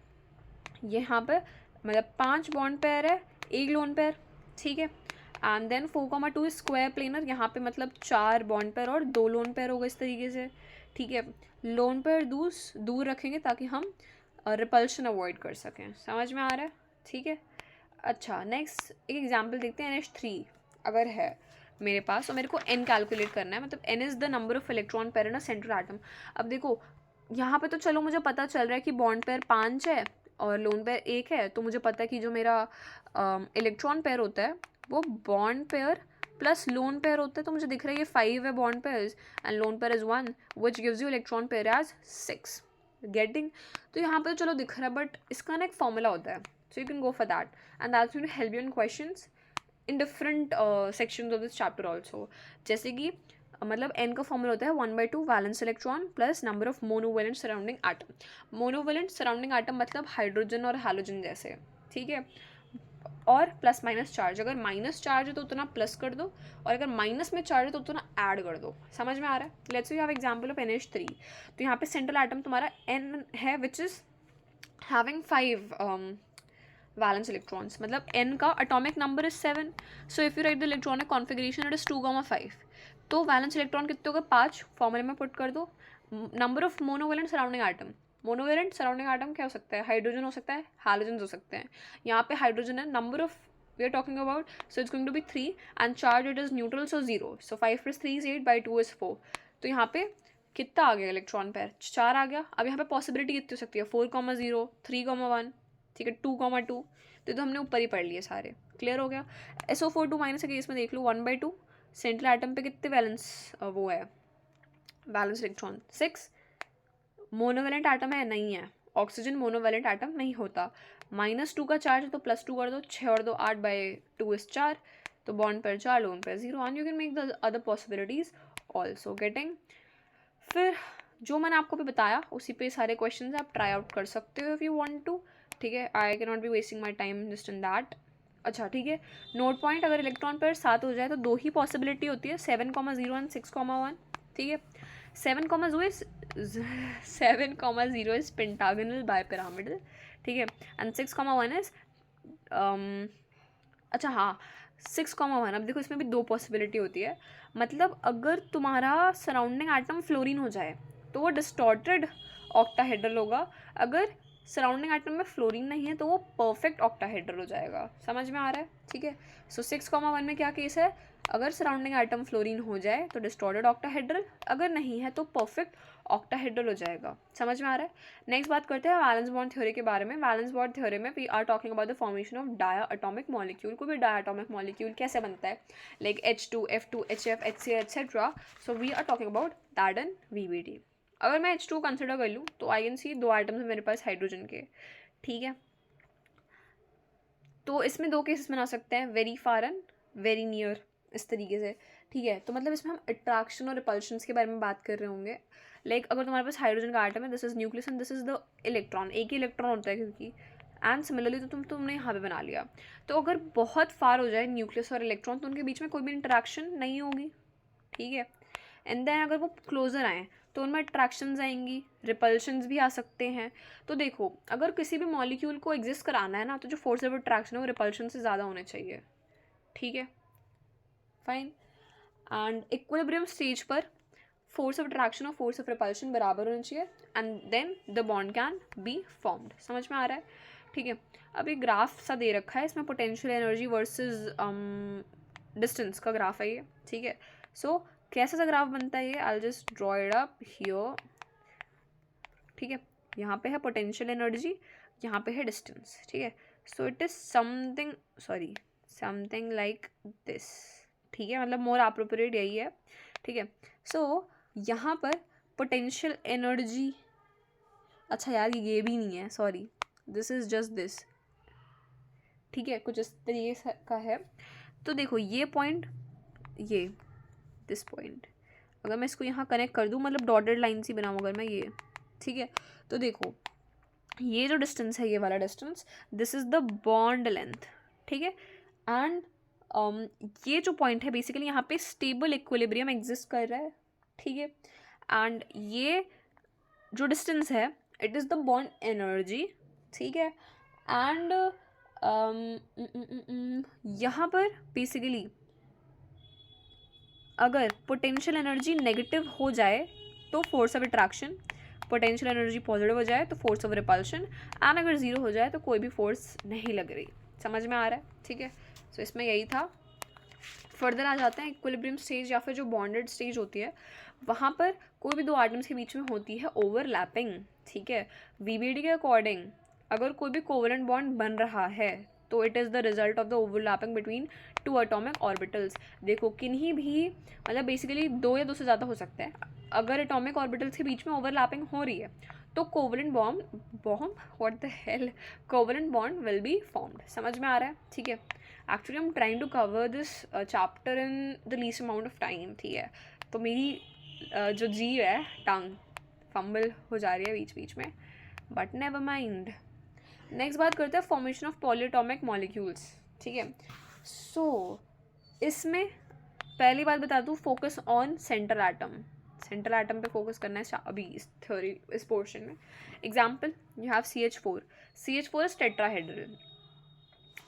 यहाँ पे मतलब 5 बॉन्ड पेयर है, एक लोन पेयर, ठीक है। एंड देन 4,2 स्क्वायर प्लेनर, यहाँ पे मतलब 4 बॉन्ड पेयर और 2 लोन पेयर होगा इस तरीके से, ठीक है। लोन पेयर दूर रखेंगे ताकि हम रिपल्शन अवॉइड कर सकें, समझ में आ रहा है, ठीक है। अच्छा, नेक्स्ट एक एग्जांपल देखते हैं। NH3 अगर है मेरे पास और मेरे को n कैलकुलेट करना है, मतलब n is the number of electron pair in a central atom. अब देखो यहाँ पे तो चलो मुझे पता चल रहा है कि बॉन्ड पेयर 5 है और लोन पेयर 1 है, तो मुझे पता है कि जो मेरा इलेक्ट्रॉन पेयर होता है वो bond pair plus lone pair होता है, तो मुझे दिख रहा है ये 5 है bond pairs and lone pair is 1 which gives you electron pair as 6, getting. तो यहाँ पे तो चलो दिख रहा है, बट इसका ना एक फॉर्मूला होता है, so you can go for that and that's going to help you in questions in different sections of this chapter also। जैसे कि मतलब n का फॉर्मूला होता है 1/2 valence electron plus number of monovalent surrounding atom. Monovalent surrounding atom मतलब हाइड्रोजन और हैलोजन जैसे, ठीक है। और प्लस माइनस चार्ज, अगर माइनस चार्ज है तो उतना प्लस कर दो और अगर माइनस में चार्ज है तो उतना ऐड कर दो, समझ में आ रहा है। Let's you have example of NH3। तो यहाँ पे सेंट्रल एटम तुम्हारा n है which is having 5 valence electrons, मतलब n का atomic number is 7, so if you write the electronic configuration it is 2,5। तो वैलेंस इलेक्ट्रॉन कितने हो गए 5, फॉर्मूले में पुट कर दो। Number of monovalent surrounding atom, monovalent surrounding atom क्या हो सकता है, हाइड्रोजन हो सकता है, हैलोजन हो सकते हैं। यहाँ पे हाइड्रोजन है, number of we are talking about, so it's going to be 3 and charge it is neutral, so 0, so 5 + 3 is 8 / 2 is 4। तो यहाँ पे कितना आ गया इलेक्ट्रॉन पेयर, 4 आ गया। अब यहाँ पे पॉसिबिलिटी कितनी हो सकती है, 4,0, 3,1, ठीक है, 2,2। तो हमने ऊपर ही पढ़ लिए सारे, क्लियर हो गया। SO4 2- के केस में देख लो 1/2, सेंट्रल एटम पे कितने वैलेंस वो है वैलेंस इलेक्ट्रॉन 6। मोनोवेलेंट एटम है, नहीं है, ऑक्सीजन मोनोवेलेंट एटम नहीं होता। -2 का चार्ज है तो +2 कर दो, 6 और 2 8/2 is 4, तो बॉन्ड पर 4, लोन पर 0 and you can make the other possibilities also, getting. फिर जो मैंने आपको भी बताया उसी पे सारे क्वेश्चन आप ट्राई आउट कर सकते हो इफ़ यू वांट टू, ठीक है। I can not B wasting my time just in that. अच्छा ठीक है, नोट पॉइंट, अगर इलेक्ट्रॉन पेयर 7 हो जाए तो 2 ही पॉसिबिलिटी होती है, 7,0 एंड 6,1, ठीक है। 7,0 इज पेंटागनल बाइपिरामिडल, ठीक है, एंड 6,1 इज अच्छा हाँ 6,1। अब देखो इसमें भी 2 पॉसिबिलिटी होती है, मतलब अगर तुम्हारा सराउंडिंग एटम फ्लोरीन हो जाए तो वो डिस्टॉर्टेड ऑक्टाहेड्रल होगा, अगर सराउंडिंग एटम में फ्लोरीन नहीं है तो वो परफेक्ट ऑक्टाहेड्रल हो जाएगा, समझ में आ रहा है, ठीक है। सो 6,1 में क्या केस है, अगर सराउंडिंग एटम फ्लोरीन हो जाए तो डिस्टॉर्टेड ऑक्टाहेड्रल, अगर नहीं है तो परफेक्ट ऑक्टाहेड्रल हो जाएगा, समझ में आ रहा है। नेक्स्ट बात करते हैं वैलेंस बॉन्ड थ्योरी के बारे में। वैलेंस बॉन्ड थ्योरी में we are talking about the formation of diatomic molecule. कोई भी डायाटॉमिक मॉलिक्यूल कैसे बनता है, like H2, F2, HF, HCl etcetera, so we are talking about that in VBD। अगर मैं H2 कंसिडर कर लूँ तो आई कैन सी 2 आइटम्स है मेरे पास हाइड्रोजन के, ठीक है। तो इसमें 2 केसेस बना सकते हैं, very far and very near, इस तरीके से, ठीक है। तो मतलब इसमें हम अट्रैक्शन और रिपल्शन के बारे में बात कर रहे होंगे। लाइक अगर तुम्हारे पास हाइड्रोजन का आइटम है, this is nucleus and this is the electron, एक ही इलेक्ट्रॉन होता है क्योंकि, एंड सिमिलरली तो तुमने यहाँ पे बना लिया। तो अगर बहुत फार हो जाए न्यूक्लियस और इलेक्ट्रॉन तो उनके बीच में कोई भी इंटरेक्शन नहीं होगी, ठीक है। एंड देन अगर वो क्लोजर आएँ तो उनमें अट्रैक्शंस आएंगी, रिपल्शंस भी आ सकते हैं। तो देखो अगर किसी भी मॉलिक्यूल को एग्जिस्ट कराना है ना, तो जो फोर्स ऑफ अट्रैक्शन है वो रिपल्शन से ज़्यादा होने चाहिए, ठीक है, फाइन। एंड इक्विलिब्रियम स्टेज पर फोर्स ऑफ अट्रैक्शन और फोर्स ऑफ रिपल्शन बराबर होना चाहिए and then the bond can be formed, समझ में आ रहा है, ठीक है। अब एक ग्राफ सा दे रखा है, इसमें पोटेंशियल एनर्जी वर्सेस डिस्टेंस का ग्राफ है ये, ठीक है। सो कैसा सा ग्राफ बनता है ये, I will just draw it up here, ठीक है। यहाँ पे है पोटेंशियल एनर्जी, यहाँ पे है डिस्टेंस, ठीक है। So it is something like this, ठीक है, मतलब मोर अप्रोप्रिएट यही है, ठीक है। सो यहाँ पर पोटेंशियल एनर्जी, अच्छा यार ये भी नहीं है, sorry, this is just this, ठीक है, कुछ इस तरीके का है। तो देखो ये पॉइंट, ये दिस पॉइंट, अगर मैं इसको यहाँ कनेक्ट कर दूँ, मतलब डॉटेड लाइन सी बनाऊँ अगर मैं ये, ठीक है। तो देखो ये जो डिस्टेंस है, ये वाला distance, this is the bond length, ठीक है। एंड ये जो पॉइंट है बेसिकली यहाँ पे स्टेबल इक्विलिब्रियम एग्जिस्ट कर रहा है, ठीक है। एंड ये जो डिस्टेंस है it is the bond energy, ठीक है। एंड यहाँ पर बेसिकली अगर पोटेंशियल एनर्जी नेगेटिव हो जाए तो force of attraction, potential energy positive हो जाए तो फोर्स ऑफ रिपल्शन, एंड अगर ज़ीरो हो जाए तो कोई भी फोर्स नहीं लग रही। समझ में आ रहा है, ठीक है। सो इसमें यही था। फर्दर आ जाते हैं इक्विलिब्रियम स्टेज या फिर जो बॉन्डेड स्टेज होती है, वहाँ पर कोई भी दो आइटम्स के बीच में होती है ओवरलैपिंग, ठीक है। वीबीडी के अकॉर्डिंग अगर कोई भी कोवलेंट बॉन्ड बन रहा है तो it is the result of the overlapping between two atomic orbitals. देखो किन्हीं भी मतलब बेसिकली दो या दो से ज़्यादा हो सकते हैं, अगर एटॉमिक ऑर्बिटल्स के बीच में ओवरलैपिंग हो रही है तो covalent bond what the hell covalent bond will be formed. समझ में आ रहा है, ठीक है। Actually I am trying to cover this chapter in the least amount of time, ठीक है। तो मेरी जो जी है टंग फंबल हो जा रही है बीच बीच में, बट नेवर माइंड। नेक्स्ट बात करते हैं फॉर्मेशन ऑफ पॉलीएटॉमिक मॉलिक्यूल्स, ठीक है। सो इसमें पहली बात बता दूँ, focus on central atom, central atom पे फोकस करना है अभी इस थ्योरी इस पोर्शन में। Example you have CH4, CH4 is tetrahedral,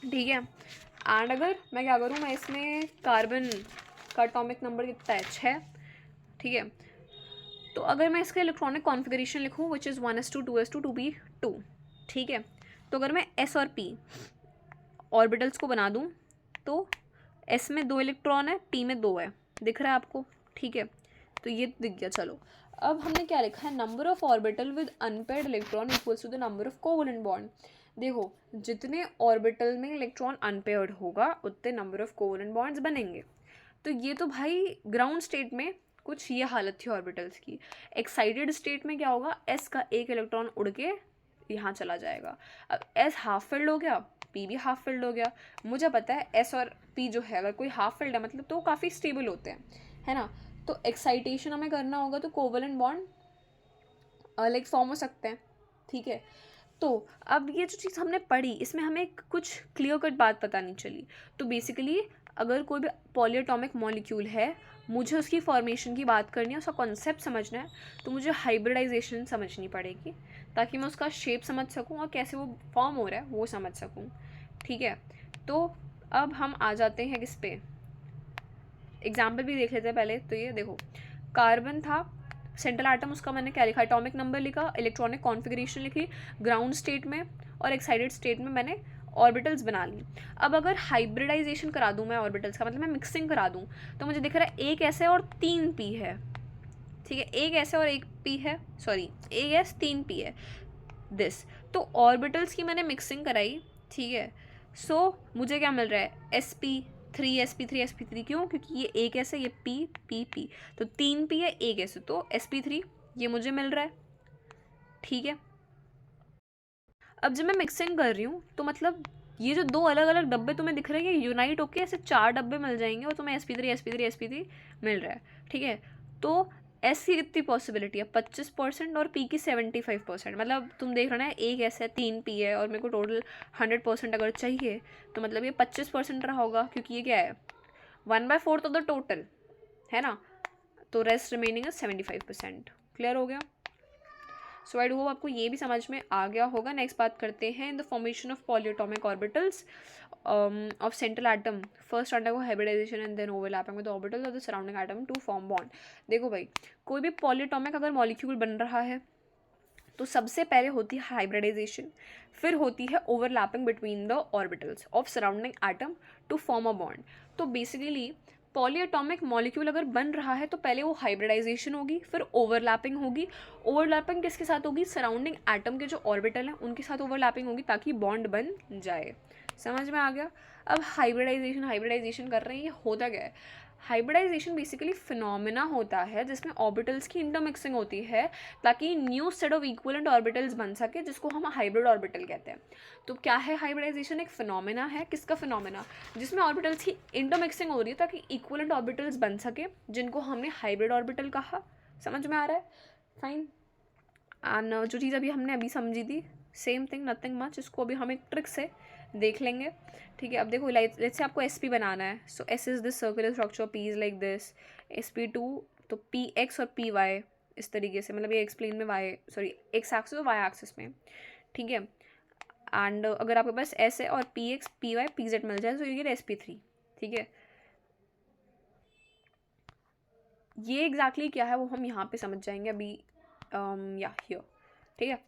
ठीक है। एंड अगर मैं क्या करूँ, मैं इसमें कार्बन का एटॉमिक नंबर कितना है 6, ठीक है। तो अगर मैं इसका इलेक्ट्रॉनिक कॉन्फ़िगरेशन लिखूँ which is 1s2 2s2 2p2, ठीक है। तो अगर मैं S और P ऑर्बिटल्स को बना दूँ तो S में 2 इलेक्ट्रॉन है, P में 2 है, दिख रहा है आपको, ठीक है। तो ये दिख गया। चलो अब हमने क्या लिखा है, number of orbital with unpaired electron equals to the number of covalent bond. देखो जितने ऑर्बिटल में इलेक्ट्रॉन अनपेयर्ड होगा उतने नंबर ऑफ कोवलेंट बॉन्ड्स बनेंगे। तो ये तो भाई ग्राउंड स्टेट में कुछ ये हालत थी ऑर्बिटल्स की। एक्साइटेड स्टेट में क्या होगा, S का एक इलेक्ट्रॉन उड़ के यहाँ चला जाएगा। अब S हाफ फिल्ड हो गया, P भी हाफ फिल्ड हो गया। मुझे पता है S और P जो है अगर कोई हाफ फिल्ड है मतलब तो काफ़ी स्टेबल होते हैं, है ना। तो एक्साइटेशन हमें करना होगा तो कोवलेंट बॉन्ड लाइक फॉर्म हो सकते हैं, ठीक है। तो अब ये जो चीज़ हमने पढ़ी इसमें हमें कुछ क्लियर कट बात पता नहीं चली। तो बेसिकली अगर कोई भी पॉलीएटॉमिक मॉलिक्यूल है, मुझे उसकी फॉर्मेशन की बात करनी है, उसका कॉन्सेप्ट समझना है, तो मुझे हाइब्रिडाइजेशन समझनी पड़ेगी ताकि मैं उसका शेप समझ सकूं और कैसे वो फॉर्म हो रहा है वो समझ सकूं, ठीक है। तो अब हम आ जाते हैं किस पे, एग्जाम्पल भी देख लेते हैं पहले। तो ये देखो कार्बन था सेंट्रल एटम, उसका मैंने क्या लिखा, एटॉमिक नंबर लिखा, इलेक्ट्रॉनिक कॉन्फ़िगरेशन लिखी, ग्राउंड स्टेट में और एक्साइटेड स्टेट में मैंने ऑर्बिटल्स बना ली। अब अगर हाइब्रिडाइजेशन करा दूँ मैं ऑर्बिटल्स का, मतलब मैं मिक्सिंग करा दूँ, तो मुझे दिख रहा है एक ऐसे और 3 P है, ठीक है। एक ऐसे और एक P है, सॉरी एक एस 3 P है दिस। तो ऑर्बिटल्स की मैंने मिक्सिंग कराई, ठीक है। सो मुझे क्या मिल रहा है, sp3 sp3 sp3, क्यों, क्योंकि ये एक ऐसे ये p p p, तो 3 P है एक ऐसे, तो sp3 ये मुझे मिल रहा है, ठीक है। अब जब मैं मिक्सिंग कर रही हूँ तो मतलब ये जो दो अलग अलग डब्बे तुम्हें दिख रहे हैं ये यूनाइट होके ऐसे 4 डब्बे मिल जाएंगे और तुम्हें sp3 sp3 sp3 मिल रहा है, ठीक है। तो S की कितनी पॉसिबिलिटी है, 25% और P की 75%। मतलब तुम देख रहे हो ना, एक ऐसा है 3 P है और मेरे को टोटल 100% अगर चाहिए तो मतलब ये 25% रहा होगा, क्योंकि ये क्या है 1/4 ऑफ द टोटल है ना। तो रेस्ट रिमेनिंग है 75%। क्लियर हो गया। सो आई डू होप आपको ये भी समझ में आ गया होगा। नेक्स्ट बात करते हैं in the formation of polyatomic orbitals of central atom. First undergo hybridization and then overlapping with orbitals of the surrounding atom to form bond. देखो भाई कोई भी पॉलीएटॉमिक अगर मॉलिक्यूल बन रहा है तो सबसे पहले होती है हाइब्रिडाइजेशन, फिर होती है overlapping between the orbitals of surrounding atom to form a bond. तो बेसिकली पॉलीएटॉमिक मॉलिक्यूल अगर बन रहा है तो पहले वो हाइब्रिडाइजेशन होगी, फिर ओवरलैपिंग होगी। ओवरलैपिंग किसके साथ होगी, सराउंडिंग एटम के जो ऑर्बिटल हैं उनके साथ ओवरलैपिंग होगी ताकि बॉन्ड बन जाए। समझ में आ गया। अब हाइब्रिडाइजेशन कर रहे हैं, ये होता क्या है, हाइब्रिडाइजेशन बेसिकली फिनोमेना होता है जिसमें ऑर्बिटल्स की इंटरमिक्सिंग होती है ताकि new set of equivalent orbitals बन सके, जिसको हम हाइब्रिड ऑर्बिटल कहते हैं। तो क्या है हाइब्रिडाइजेशन, एक फिनोमेना है। किसका फिनोमेना, जिसमें ऑर्बिटल्स की इंटरमिक्सिंग हो रही है ताकि इक्विवेलेंट ऑर्बिटल्स बन सके, जिनको हमने हाइब्रिड ऑर्बिटल कहा। समझ में आ रहा है, फाइन। एंड जो चीज़ अभी हमने समझी थी सेम थिंग, नथिंग मच। इसको अभी हम एक ट्रिक से देख लेंगे, ठीक है। अब देखो, लेट्स से आपको sp बनाना है, सो s is this circular structure, p is like this, sp2, तो px और py इस तरीके से, मतलब ये एक्सप्लेन में एक्स एक्सिस और वाई एक्सिस में, ठीक है। एंड अगर आपके पास s है और px py pz मिल जाए तो यू गेट sp3, ठीक है। ये एग्जैक्टली क्या है वो हम यहाँ पे समझ जाएंगे अभी, या हियर, ठीक है।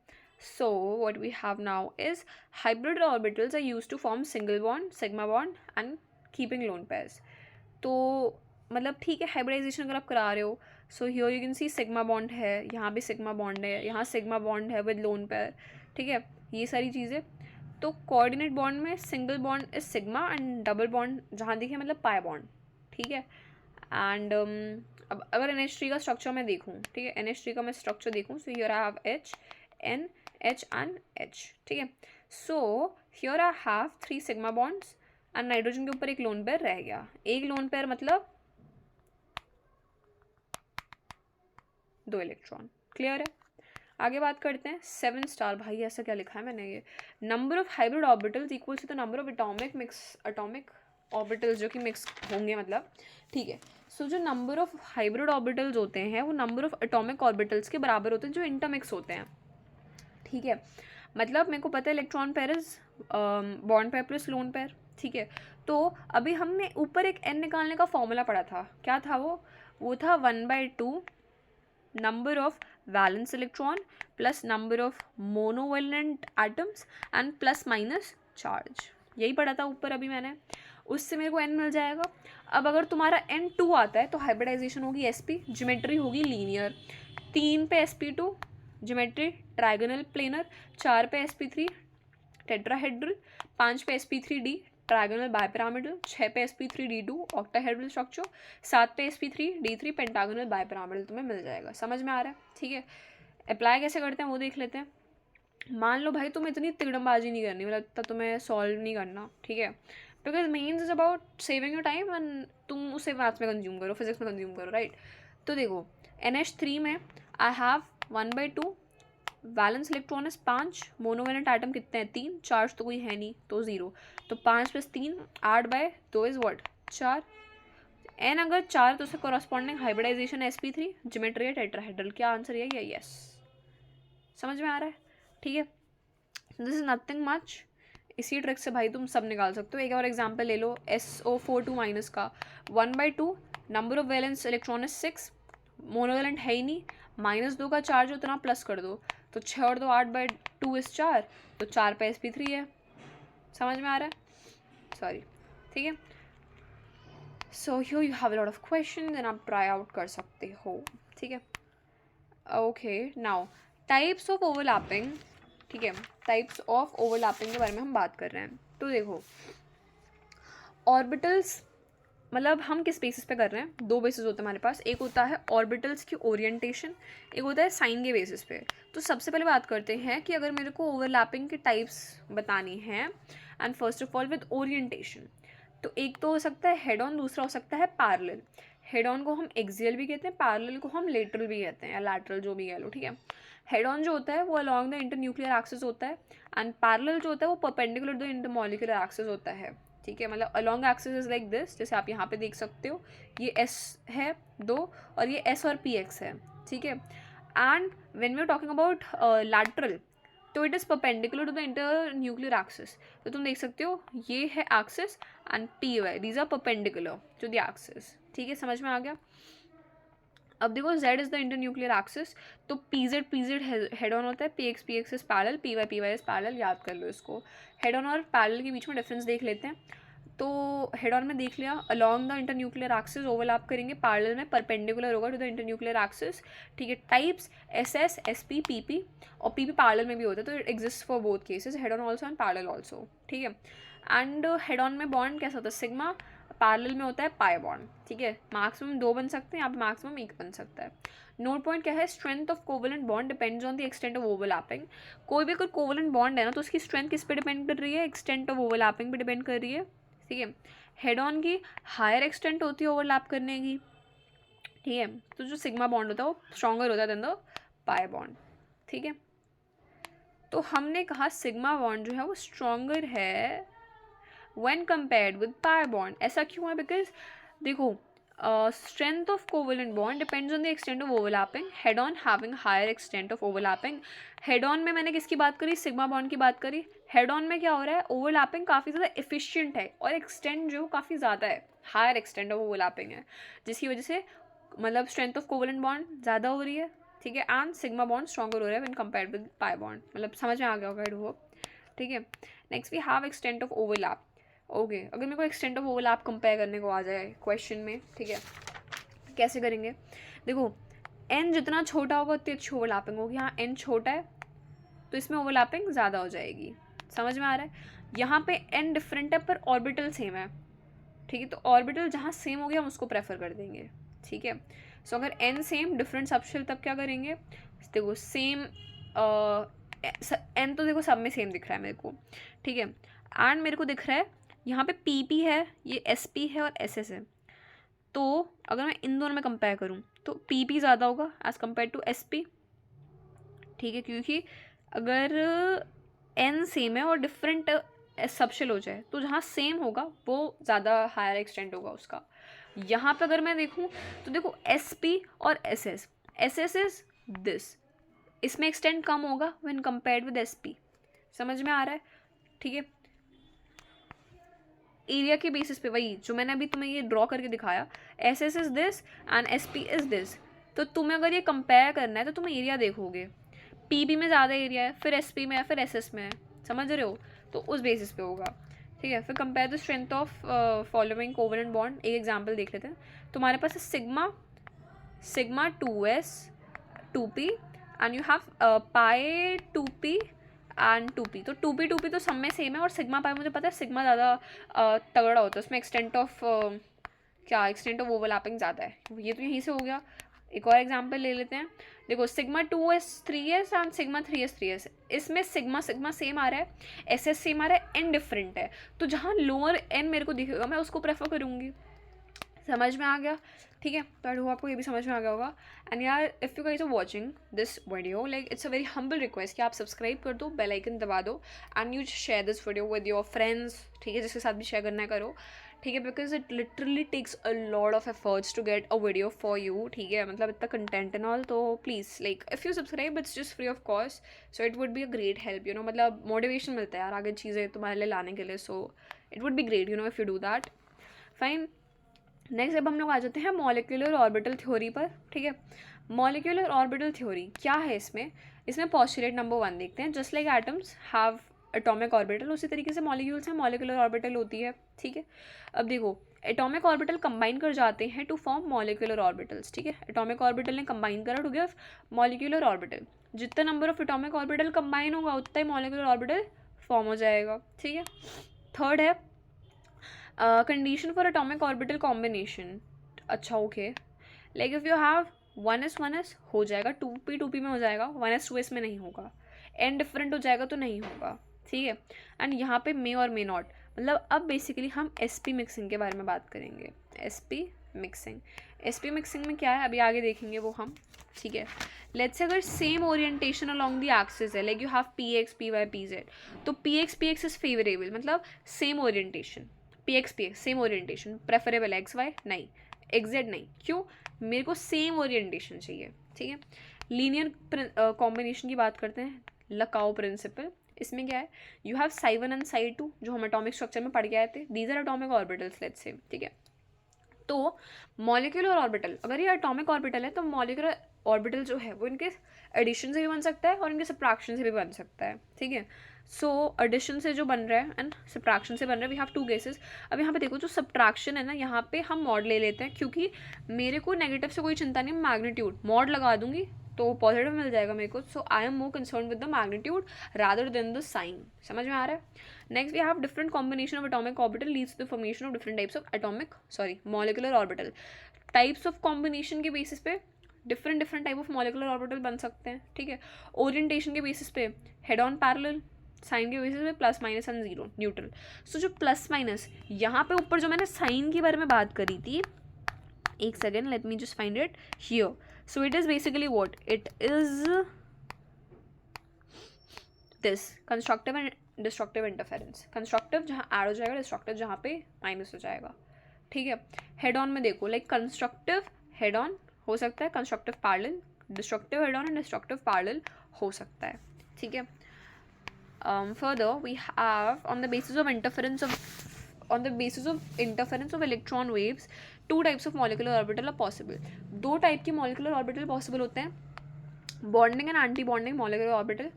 So what we have now is hybrid orbitals are used to form single bond, sigma bond and keeping lone pairs. तो मतलब ठीक है, हाइब्रिडाइजेशन अगर आप करा रहे हो, so here you can see sigma bond है, यहाँ भी सिग्मा बॉन्ड है, यहाँ सिग्मा बॉन्ड है विद लोन पेयर, ठीक है, ये सारी चीज़ें। तो कोऑर्डिनेट बॉन्ड में single bond is sigma and double bond जहाँ देखिए मतलब पाई बॉन्ड, ठीक है। एंड अब अगर NH3 का स्ट्रक्चर मैं देखूँ, ठीक है, NH3 का मैं स्ट्रक्चर देखूँ, so here I have H N H and H, ठीक है। So here I have 3 sigma bonds and nitrogen के ऊपर एक लोन पेयर रह गया। एक लोन पेयर मतलब 2 इलेक्ट्रॉन, क्लियर है। आगे बात करते हैं 7 स्टार। भाई ऐसा क्या लिखा है मैंने, ये number of hybrid orbitals equals to the number of atomic orbitals जो कि मिक्स होंगे, मतलब, ठीक है। सो जो नंबर ऑफ हाइब्रिड ऑर्बिटल्स होते हैं वो नंबर ऑफ एटॉमिक ऑर्बिटल्स के बराबर होते हैं जो इंटरमिक्स होते हैं, ठीक है। मतलब मेरे को पता है electron pair is bond pair plus lone pair, ठीक है। तो अभी हमने ऊपर एक n निकालने का फॉर्मूला पढ़ा था, क्या था वो था 1/2 number of valence electron plus number of monovalent atoms and plus minus charge, यही पढ़ा था ऊपर अभी मैंने, उससे मेरे को n मिल जाएगा। अब अगर तुम्हारा n2 आता है तो हाइब्रिडाइजेशन होगी sp, ज्योमेट्री होगी लीनियर, 3 पे sp2 ज्योमेट्री ट्राइगोनल प्लेनर, 4 पे sp3 टेट्राहेड्रल, 5 पे sp3d ट्राइगोनल बाइपिरामिडल, 6 पे sp3d2 ऑक्टाहेड्रल स्ट्रक्चर, 7 पे sp3d3 पेंटागोनल बाइपिरामिडल तुम्हें मिल जाएगा। समझ में आ रहा है, ठीक है। अप्लाई कैसे करते हैं वो देख लेते हैं। मान लो भाई तुम्हें इतनी तिगड़मबाजी नहीं करनी, मतलब इतना तुम्हें सॉल्व नहीं करना, ठीक है, because mains is about saving your time and तुम उसे मैथ्स में कंज्यूम करो, फिजिक्स में कंज्यूम करो, राइट। तो देखो NH3 में I have 1/2 valence electron is 5, monovalent atom कितने हैं 3, चार्ज तो कोई है नहीं तो 0, तो 5 + 3 8/2 इज व्हाट 4, n अगर 4 तो उससे कॉरस्पॉन्डिंग हाइब्रिडाइजेशन sp3 ज्योमेट्री है टेट्राहेड्रल। क्या आंसर है यस, समझ में आ रहा है, ठीक है। दिस इज नथिंग मच, इसी ट्रिक से भाई तुम सब निकाल सकते हो। एक और एग्जांपल ले लो SO42- का 1/2 number of valence electron is 6, monovalent है ही नहीं, -2 का चार्ज उतना प्लस कर दो, तो 6 और 2 8/2 इज 4, तो 4 पे sp3 है। समझ में आ रहा है, सॉरी, ठीक है। So here you have a lot of question and आप ट्राई आउट कर सकते हो, ठीक है। Okay, now types of overlapping, ठीक है, टाइप्स ऑफ ओवरलैपिंग के बारे में हम बात कर रहे हैं। तो देखो ऑर्बिटल्स, मतलब हम किस बेसिस पे कर रहे हैं, 2 बेसिस होते हैं हमारे पास, एक होता है ऑर्बिटल्स की ओरिएंटेशन, एक होता है साइन के बेसिस पे। तो सबसे पहले बात करते हैं कि अगर मेरे को ओवरलैपिंग के टाइप्स बतानी है, and first of all with orientation, तो एक तो हो सकता है हेड ऑन, दूसरा हो सकता है पैरेलल। हेड ऑन को हम एक्सियल भी कहते हैं, पैरेलल को हम लेटरल भी कहते हैं या लैटरल, जो भी कह लो, ठीक है। हेड ऑन जो होता है वो अलॉन्ग द इंटरन्यूक्लियर एक्सिस होता है, एंड पैरेलल जो होता है वो परपेंडिकुलर द इंटरमॉलिक्यूलर एक्सिस होता है, ठीक है। मतलब along axis is like this, जैसे आप यहाँ पे देख सकते हो, ये S है 2 और ये S और PX है, ठीक है। And when we are talking about lateral, तो it is perpendicular to the inter nuclear axis. तो तुम देख सकते हो ये है axis and PY, these are perpendicular to the axis, ठीक है, समझ में आ गया। अब देखो Z is the inter nuclear axis, तो PZ हेड ऑन होता है, PX is parallel, PY is parallel, याद कर लो इसको। हेड ऑन और पैरेलल के बीच में डिफरेंस देख लेते हैं। तो हेड ऑन में देख लिया, along the inter nuclear axis overlap करेंगे, पैरेलल में परपेंडिकुलर होगा to the inter nuclear axis, ठीक है। टाइप्स SS SP PP, और PP पैरेलल में भी होता है, तो it exist for both cases, head on also and parallel also, ठीक है। एंड हेड ऑन में बॉन्ड कैसा होता है सिग्मा, पैरेलल में होता है पाई बॉन्ड, ठीक है। मैक्सिमम 2 बन सकते हैं, यहाँ पे मैक्सिमम 1 बन सकता है। नोट पॉइंट क्या है, strength of covalent bond depends on the extent of overlapping. कोई भी अगर कोवेलेंट बॉन्ड है ना, तो उसकी स्ट्रेंथ किस पे डिपेंड कर रही है, एक्सटेंट ऑफ ओवरलैपिंग पे डिपेंड कर रही है, ठीक है। हेड ऑन की हायर एक्सटेंट होती है ओवरलैप करने की, ठीक है, तो जो सिग्मा बॉन्ड होता है वो स्ट्रॉन्गर होता है देन द पाई बॉन्ड, ठीक है। तो हमने कहा सिग्मा बॉन्ड जो है वो स्ट्रॉन्गर है when compared with pi bond. ऐसा क्यों है? बिकॉज देखो, strength of covalent bond depends on the extent of overlapping, head on having higher extent of overlapping। head on में मैंने किसकी बात करी? सिग्मा बॉन्ड की बात करी। head on में क्या हो रहा है? ओवरलैपिंग काफ़ी ज़्यादा एफिशिएंट है और एक्सटेंड जो काफ़ी ज़्यादा है, हायर एक्सटेंट ऑफ ओवरलैपिंग है, जिसकी वजह से मतलब स्ट्रेंथ ऑफ कोवलेंट बॉन्ड ज़्यादा हो रही है, ठीक है, एंड सिग्मा बॉन्ड स्ट्रॉन्गर हो रहा है when compared with pi bond. मतलब समझ में आ गया होगा आई होप, ठीक है। Next we have extent of overlap. Okay, अगर मेरे को एक्सटेंट ऑफ ओवरलैप कंपेयर करने को आ जाए क्वेश्चन में, ठीक है, कैसे करेंगे? देखो, एन जितना छोटा होगा उतनी अच्छी ओवरलैपिंग होगी। हाँ, एन छोटा है तो इसमें ओवरलैपिंग ज़्यादा हो जाएगी। समझ में आ रहा है? यहाँ पे एन डिफरेंट है पर ऑर्बिटल सेम है, ठीक है, तो ऑर्बिटल जहाँ सेम हो गया हम उसको प्रेफर कर देंगे, ठीक है। सो अगर एन सेम डिफरेंट सबशेल तब क्या करेंगे? देखो सेम एन तो देखो सब में सेम दिख रहा है मेरे को, ठीक है, एंड मेरे को दिख रहा है यहाँ पे पी पी है, ये एस पी है और एस एस है। तो अगर मैं इन दोनों में कंपेयर करूँ तो पी पी ज़्यादा होगा as compare to S P, ठीक है, क्योंकि अगर एन सेम है और डिफरेंट सबशेल हो जाए तो जहाँ सेम होगा वो ज़्यादा हायर एक्सटेंट होगा उसका। यहाँ पे अगर मैं देखूँ तो देखो एस पी और एस एस इज दिस, इसमें एक्सटेंट कम होगा when compared with S P. समझ में आ रहा है? ठीक है, एरिया के बेसिस पे वही जो मैंने अभी तुम्हें ये ड्रॉ करके दिखाया, S S is this and S P is this. तो तुम्हें अगर ये कंपेयर करना है तो तुम एरिया देखोगे, पी बी में ज़्यादा एरिया है, फिर एस पी में है, फिर एस एस में है, समझ रहे हो? तो उस बेसिस पे होगा, ठीक है। फिर compare the strength of following covalent bond. एक एग्जाम्पल देख लेते हैं। तुम्हारे पास है sigma 2s 2p and you have pi 2p and 2p। तो 2p तो सब में सेम है और सिग्मा पाई मुझे पता है सिग्मा ज़्यादा तगड़ा होता है, उसमें extent of extent of overlapping ज़्यादा है। ये तो यहीं से हो गया। एक और एग्जांपल ले लेते हैं। देखो sigma 2s 3s and sigma 3s 3s, इसमें सिग्मा सेम आ रहा है, एस सेम आ रहा है, एन डिफरेंट है, तो जहाँ लोअर एन मेरे को दिखेगा मैं उसको प्रेफर करूँगी। समझ में आ गया? ठीक है, तो आई होप आपको ये भी समझ में आ गया होगा। एंड यार if you guys are watching this video, like it's a very humble request कि आप सब्सक्राइब कर दो, बेल आइकन दबा दो and you share this video with your friends, ठीक है, जिसके साथ भी शेयर करना है करो, ठीक है, because it literally takes a lot of efforts to get a video for you, ठीक है, मतलब इतना कंटेंट एंड ऑल। तो please like if you subscribe it's just free of cost, so it would be a great help, you know, मतलब मोटिवेशन मिलता है यार आगे चीज़ें तुम्हारे लिए लाने के लिए। सो it would be great, you know, if you do that. Fine, next अब हम लोग आ जाते हैं मॉलिक्यूलर ऑर्बिटल थ्योरी पर, ठीक है। मॉलिक्यूलर ऑर्बिटल थ्योरी क्या है? इसमें पोस्टुलेट नंबर 1 देखते हैं। Just like atoms have atomic orbital, उसी तरीके से मॉलिक्यूल्स हैं मॉलिक्यूलर ऑर्बिटल होती है, ठीक है। अब देखो एटॉमिक ऑर्बिटल कंबाइन कर जाते हैं टू फॉर्म मॉलिक्यूलर ऑर्बिटल्स, ठीक है। एटॉमिक ऑर्बिटल ने कंबाइन करा टू गिव मॉलिक्यूलर ऑर्बिटल। जितना number of atomic orbital combine होगा उतना ही मॉलिक्यूलर ऑर्बिटल फॉर्म हो जाएगा, ठीक है। थर्ड है condition for atomic orbital combination. अच्छा okay, like if you have 1s हो जाएगा, 2p में हो जाएगा, 1s 2s में नहीं होगा, n डिफरेंट हो जाएगा तो नहीं होगा, ठीक है। एंड यहाँ पे मे और मे नॉट, मतलब अब बेसिकली हम sp मिक्सिंग के बारे में बात करेंगे। sp मिक्सिंग में क्या है अभी आगे देखेंगे वो हम, ठीक है। लेट्स से अगर same orientation along the axis है, like you have px py pz, तो px इज फेवरेबल, मतलब same orientation, px same orientation, preferable x y नहीं, एक्स जेड नहीं, क्यों? मेरे को सेम ओरिएंटेशन चाहिए, ठीक है। लीनियर कॉम्बिनेशन की बात करते हैं, लकाओ प्रिंसिपल। इसमें क्या है? You have psi 1 and psi 2 जो हम एटॉमिक स्ट्रक्चर में पढ़ के आए थे, these are atomic orbitals let's say, ठीक है। तो मॉलिक्यूलर ऑर्बिटल, अगर ये एटॉमिक ऑर्बिटल है तो मॉलिक्यूलर ऑर्बिटल जो है वो इनके एडिशन से भी बन सकता है और इनके सब्ट्रैक्शन से भी बन सकता है, ठीक है। सो एडिशन से जो बन रहा है एंड सब्ट्रैक्शन से बन रहा है, वी हैव 2 केसेस। अब यहाँ पे देखो जो सब्ट्रैक्शन है ना, यहाँ पे हम मॉड ले लेते हैं क्योंकि मेरे को नेगेटिव से कोई चिंता नहीं, मैग्नीट्यूड मॉड लगा दूंगी तो पॉजिटिव मिल जाएगा मेरे को। So I am more concern with the magnitude rather than the sign. समझ में आ रहा है? Next we have different combination of atomic orbital leads to the formation of different types of molecular orbital. Types of combination के बेसिस पे different type of molecular orbital बन सकते हैं, ठीक है। ओरिएंटेशन के बेसिस पे हेड ऑन पैरेलल, साइन के बेसिस पे plus minus and zero neutral. सो जो प्लस माइनस यहाँ पे ऊपर जो मैंने साइन के बारे में बात करी थी, एक second let me just find it here. So it is basically what it is this constructive and destructive interference. Constructive जहाँ ऐड हो जाएगा, डिस्ट्रक्टिव जहाँ पे माइनस हो जाएगा. ठीक है. हेड ऑन में देखो, लाइक कंस्ट्रक्टिव हेड ऑन हो सकता है, constructive parallel, destructive head on and destructive parallel हो सकता है. ठीक है. Further we have on the basis of interference of electron waves, two types of molecular orbital are possible. दो टाइप की molecular orbital possible होते हैं, bonding and anti bonding molecular orbital.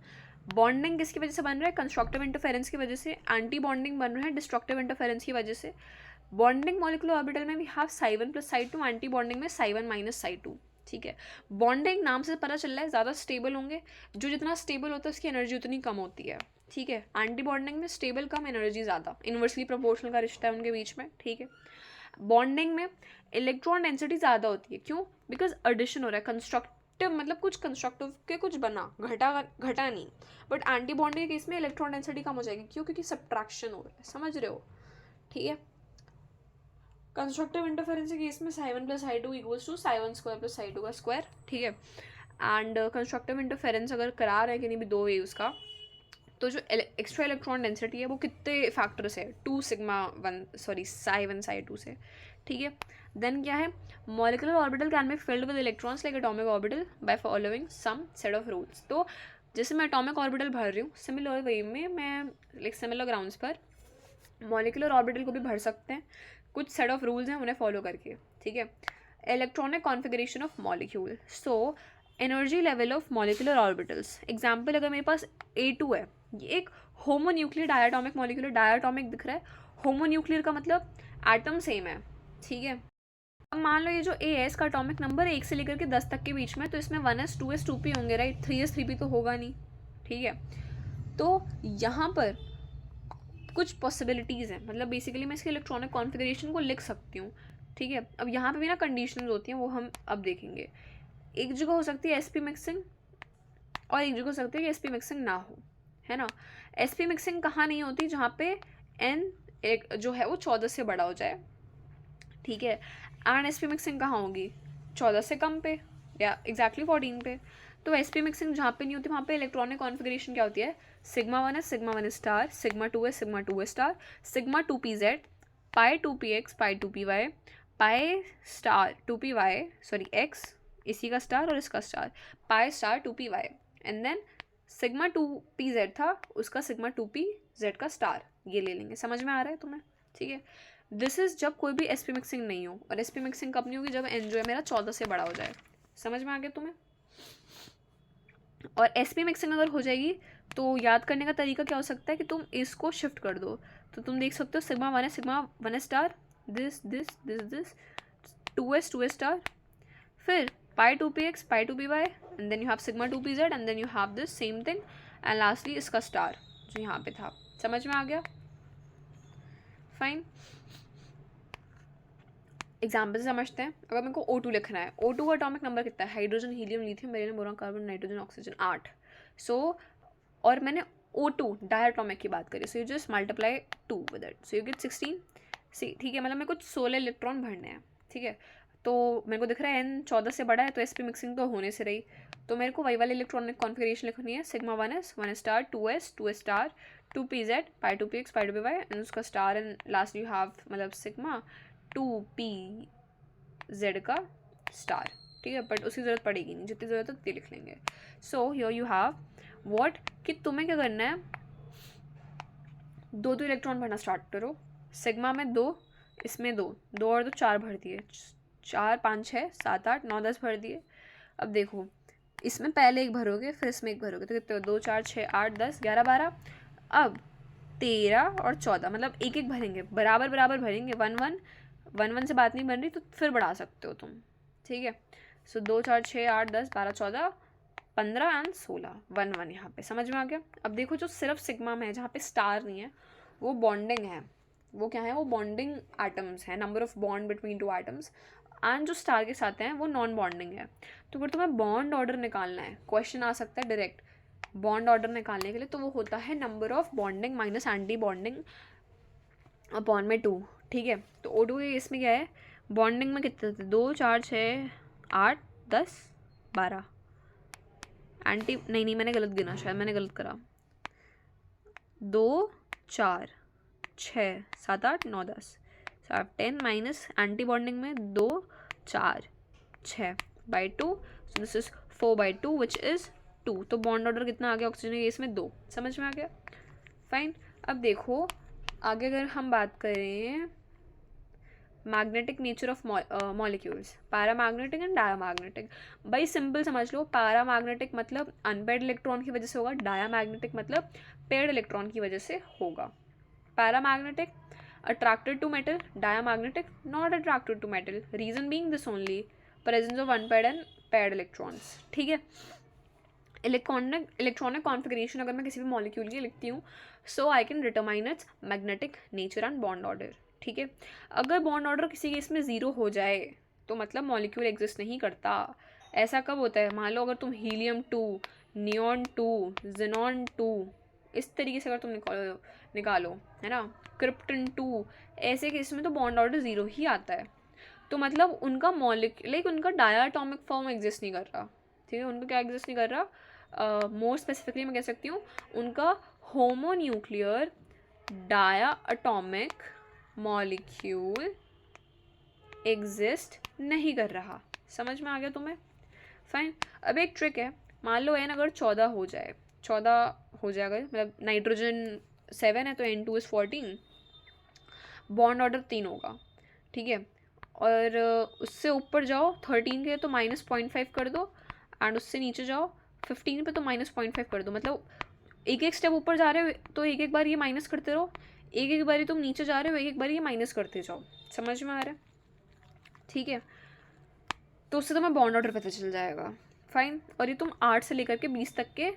Bonding किसकी वजह से बन रहा है? कंस्ट्रक्टिव इंटरफेरेंस की वजह से. एंटी बॉन्डिंग बन रहा है डिस्ट्रक्टिव इंटरफेरेंस की वजह से. बॉन्डिंग मॉलिक्यूलर ऑर्बिटल में we have psi1 + psi2, anti bonding में psi1 - psi2. ठीक है. बॉन्डिंग नाम से पता चल रहा है ज़्यादा स्टेबल होंगे, जो जितना स्टेबल होता है उसकी एनर्जी उतनी कम होती है. ठीक है. एंटी बॉन्डिंग में स्टेबल कम, एनर्जी ज़्यादा, इन्वर्सली प्रोपोर्शनल का रिश्ता है उनके बीच में. ठीक है. बॉन्डिंग में इलेक्ट्रॉन डेंसिटी ज़्यादा होती है. क्यों? बिकॉज एडिशन हो रहा है. कंस्ट्रक्टिव मतलब कुछ कंस्ट्रक्टिव के कुछ बना, घटा नहीं. बट एंटी बॉन्डिंग के केस में इलेक्ट्रॉन डेंसिटी कम हो जाएगी. क्यों? क्योंकि सब्ट्रैक्शन हो रहा है. समझ रहे हो? ठीक है. कंस्ट्रक्टिव इंटरफेरेंस के केस में psi1 + psi2 = psi1² + psi2². ठीक है. एंड कंस्ट्रक्टिव इंटरफेरेंस अगर करा रहे हैं किन्हीं भी दो वेव्स का, तो जो एक्स्ट्रा इलेक्ट्रॉन डेंसिटी है वो कितने फैक्टर से है? 2 psi1 psi2 से. ठीक है. देन क्या है? Molecular orbital can be filled with electrons like atomic orbital by following some set of rules. तो जैसे मैं एटॉमिक ऑर्बिटल भर रही हूँ, सिमिलर वे में मैं लाइक सिमिलर ग्राउंड्स पर मॉलिक्यूलर ऑर्बिटल को भी भर सकते हैं. कुछ सेट ऑफ रूल्स हैं उन्हें फॉलो करके. ठीक है. Electronic configuration of molecule. So energy level of molecular orbitals. Example, अगर मेरे पास A2 है, ये एक होमोन्यूक्लियर डायटोमिक मॉलिक्यूलर. डायटोमिक दिख रहा है. होमोन्यूक्लियर का मतलब एटम सेम है. ठीक है. अब मान लो ये जो A है इसका एटॉमिक नंबर 1 से लेकर के 10 तक के बीच में, तो इसमें 1s 2s 2p होंगे, राइट. 3s 3p तो होगा नहीं. ठीक है. तो यहाँ पर कुछ पॉसिबिलिटीज़ हैं, मतलब बेसिकली मैं इसके इलेक्ट्रॉनिक कॉन्फिगरेशन को लिख सकती हूँ. ठीक है. अब यहाँ पे भी ना कंडीशंस होती हैं, वो हम अब देखेंगे. एक जगह हो सकती है sp मिक्सिंग और एक जगह हो सकती है कि sp मिक्सिंग ना हो, है ना. sp मिक्सिंग कहाँ नहीं होती? जहाँ पे n एक जो है वो 14 से बड़ा हो जाए. ठीक है. एंड sp मिक्सिंग कहाँ होगी? 14 से कम पे या एग्जैक्टली 14 पे. तो sp मिक्सिंग जहाँ पे नहीं होती वहाँ पे इलेक्ट्रॉनिक कॉन्फिगरेशन क्या होती है? σ1 σ1 star, σ2 σ2 star, σ2pz, pi 2px, pi 2py, pi star 2py x, इसी का स्टार और इसका star, pi star 2py. And then σ2pz था, उसका σ2pz का स्टार. ये ले लेंगे. समझ में आ रहा है तुम्हें? ठीक है. दिस इज जब कोई भी sp मिक्सिंग नहीं हो. और sp मिक्सिंग कब नहीं होगी? जब n जो है मेरा 14 से बड़ा हो जाए. समझ में आ गया तुम्हें? और sp मिक्सिंग अगर हो जाएगी तो याद करने का तरीका क्या हो सकता है कि तुम इसको शिफ्ट कर दो. तो तुम देख सकते हो σ1 है σ1 star, this 2s 2s star, फिर pi 2px, pi 2py, and then you have σ2pz, and then you have this same thing, and lastly इसका स्टार जो यहाँ पे था. समझ में आ गया? फाइन. एग्जाम्पल समझते हैं. अगर मेरे को O2 लिखना है, O2 का एटॉमिक नंबर कितना है? Hydrogen, helium, lithium, beryllium, boron, carbon, nitrogen, oxygen, 8. सो और मैंने O2 डायटोमिक की बात करी. So you just multiply 2 with it, so you get 16. ठीक है. मतलब मेरे को 16 इलेक्ट्रॉन भरने हैं. ठीक है. तो मेरे को दिख रहा है n 14 से बड़ा है, तो sp मिक्सिंग तो होने से रही. तो मेरे को वही वाली इलेक्ट्रॉनिक कॉन्फिगरेशन लिखनी है. σ1s 1 star, 2s 2 star, 2pz, pi 2px, pi 2py, and उसका star, and last you have मतलब σ2pz का स्टार. ठीक है. बट उसकी ज़रूरत पड़ेगी नहीं, जितनी ज़रूरत है उतनी लिख लेंगे. So here you have what कि तुम्हें क्या करना है? 2 इलेक्ट्रॉन भरना स्टार्ट करो. सिग्मा में 2, इसमें 2 और 2 4 भर दिए. 4 5 6 7 8 9 10 भर दिए. अब देखो, इसमें पहले एक भरोगे, फिर इसमें एक भरोगे, तो कितने हो? 2 4 6 8 10 11 12. अब 13 और 14, मतलब एक एक भरेंगे, बराबर भरेंगे. 1 1 से बात नहीं बन रही तो फिर बढ़ा सकते हो तुम. ठीक है. सो 2 4 6 8 10 12 14 15 एंड 16, 1 1 यहाँ पे. समझ में आ गया? अब देखो, जो सिर्फ सिग्मा में है, जहाँ पे स्टार नहीं है, वो बॉन्डिंग है. वो क्या है? वो बॉन्डिंग एटम्स हैं, number of bond between 2 atoms. And जो स्टार के साथ हैं वो नॉन बॉन्डिंग है. तो अगर तुम्हें बॉन्ड ऑर्डर निकालना है, क्वेश्चन आ सकता है डायरेक्ट बॉन्ड ऑर्डर निकालने के लिए, तो वो होता है number of bonding minus anti bonding upon में 2. ठीक है. तो O2 के इसमें क्या है? बॉन्डिंग में कितने थे? 2 4 6 8 10 12. एंटी नहीं मैंने गलत गिना, शायद मैंने गलत करा. 2 4 6 7 8 9 10, 10 माइनस एंटी बॉन्डिंग में 2 4 6 by 2, so this is 4 by 2 which is 2। तो बॉन्ड ऑर्डर कितना आ गया ऑक्सीजन के केस में 2। समझ में आ गया? फाइन। अब देखो आगे अगर हम बात करें magnetic nature of molecules, paramagnetic and diamagnetic. भाई सिंपल समझ लो, पैरामैग्नेटिक मतलब अनपेयर्ड इलेक्ट्रॉन की वजह से होगा, डायामैग्नेटिक मतलब पेयर्ड इलेक्ट्रॉन की वजह से होगा। Paramagnetic attracted to metal, diamagnetic not attracted to metal, reason being this only, presence of unpaired and paired electrons। ठीक है। इलेक्ट्रॉनिक कॉन्फिगरेशन अगर मैं किसी भी मॉलिक्यूल की लिखती हूँ, so I can determine its magnetic nature and bond order. ठीक है। अगर बॉन्ड ऑर्डर किसी केस में 0 हो जाए तो मतलब मॉलिक्यूल एग्जिस्ट नहीं करता। ऐसा कब होता है? मान लो अगर तुम हीलियम 2, नियॉन 2, जेनॉन 2 इस तरीके से अगर तुम निकालो है ना, क्रिप्टन 2, ऐसे केस में तो बॉन्ड ऑर्डर 0 ही आता है। तो मतलब उनका उनका डायाटॉमिक फॉर्म एग्जिस्ट नहीं कर रहा। ठीक है, उनका क्या एग्जिस्ट नहीं कर रहा? मोर स्पेसिफिकली मैं कह सकती हूँ उनका होमोन्यूक्लियर डायाटॉमिक मॉलिक्यूल एग्जिस्ट नहीं कर रहा। समझ में आ गया तुम्हें? फाइन। अब एक ट्रिक है, मान लो n अगर 14 हो जाए, 14 हो जाएगा, मतलब नाइट्रोजन 7 है तो N2 इज़ 14, बॉन्ड ऑर्डर 3 होगा। ठीक है। और उससे ऊपर जाओ 13 के तो -0.5 कर दो, एंड उससे नीचे जाओ 15 पे तो -0.5 कर दो। मतलब एक एक स्टेप ऊपर जा रहे हो तो एक एक बार ये माइनस करते रहो, एक एक बारी तुम नीचे जा रहे हो एक एक बार ये माइनस करते जाओ। समझ में आ रहा है? ठीक है। तो उससे तुम्हें बॉन्ड ऑर्डर पता चल जाएगा। फाइन। और ये तुम 8 से लेकर के 20 तक के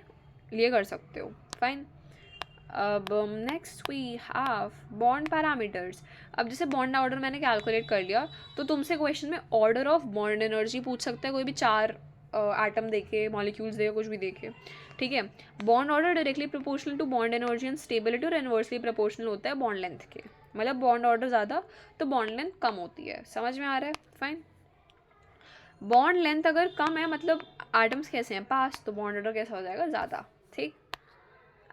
लिए कर सकते हो। फाइन। अब next we have bond parameters. अब जैसे बॉन्ड ऑर्डर मैंने कैलकुलेट कर लिया, तो तुमसे क्वेश्चन में ऑर्डर ऑफ बॉन्ड एनर्जी पूछ सकता है, कोई भी 4 एटम देखे, मॉलिक्यूल्स देखे, कुछ भी देखे। ठीक है। Bond order directly proportional to bond energy and stability और इनवर्सली प्रोपोर्शनल होता है बॉन्ड लेंथ के। मतलब बॉन्ड ऑर्डर ज़्यादा तो बॉन्ड लेंथ कम होती है। समझ में आ रहा है? फाइन। बॉन्ड लेंथ अगर कम है मतलब एटम्स कैसे हैं पास, तो बॉन्ड ऑर्डर कैसा हो जाएगा? ज़्यादा। ठीक।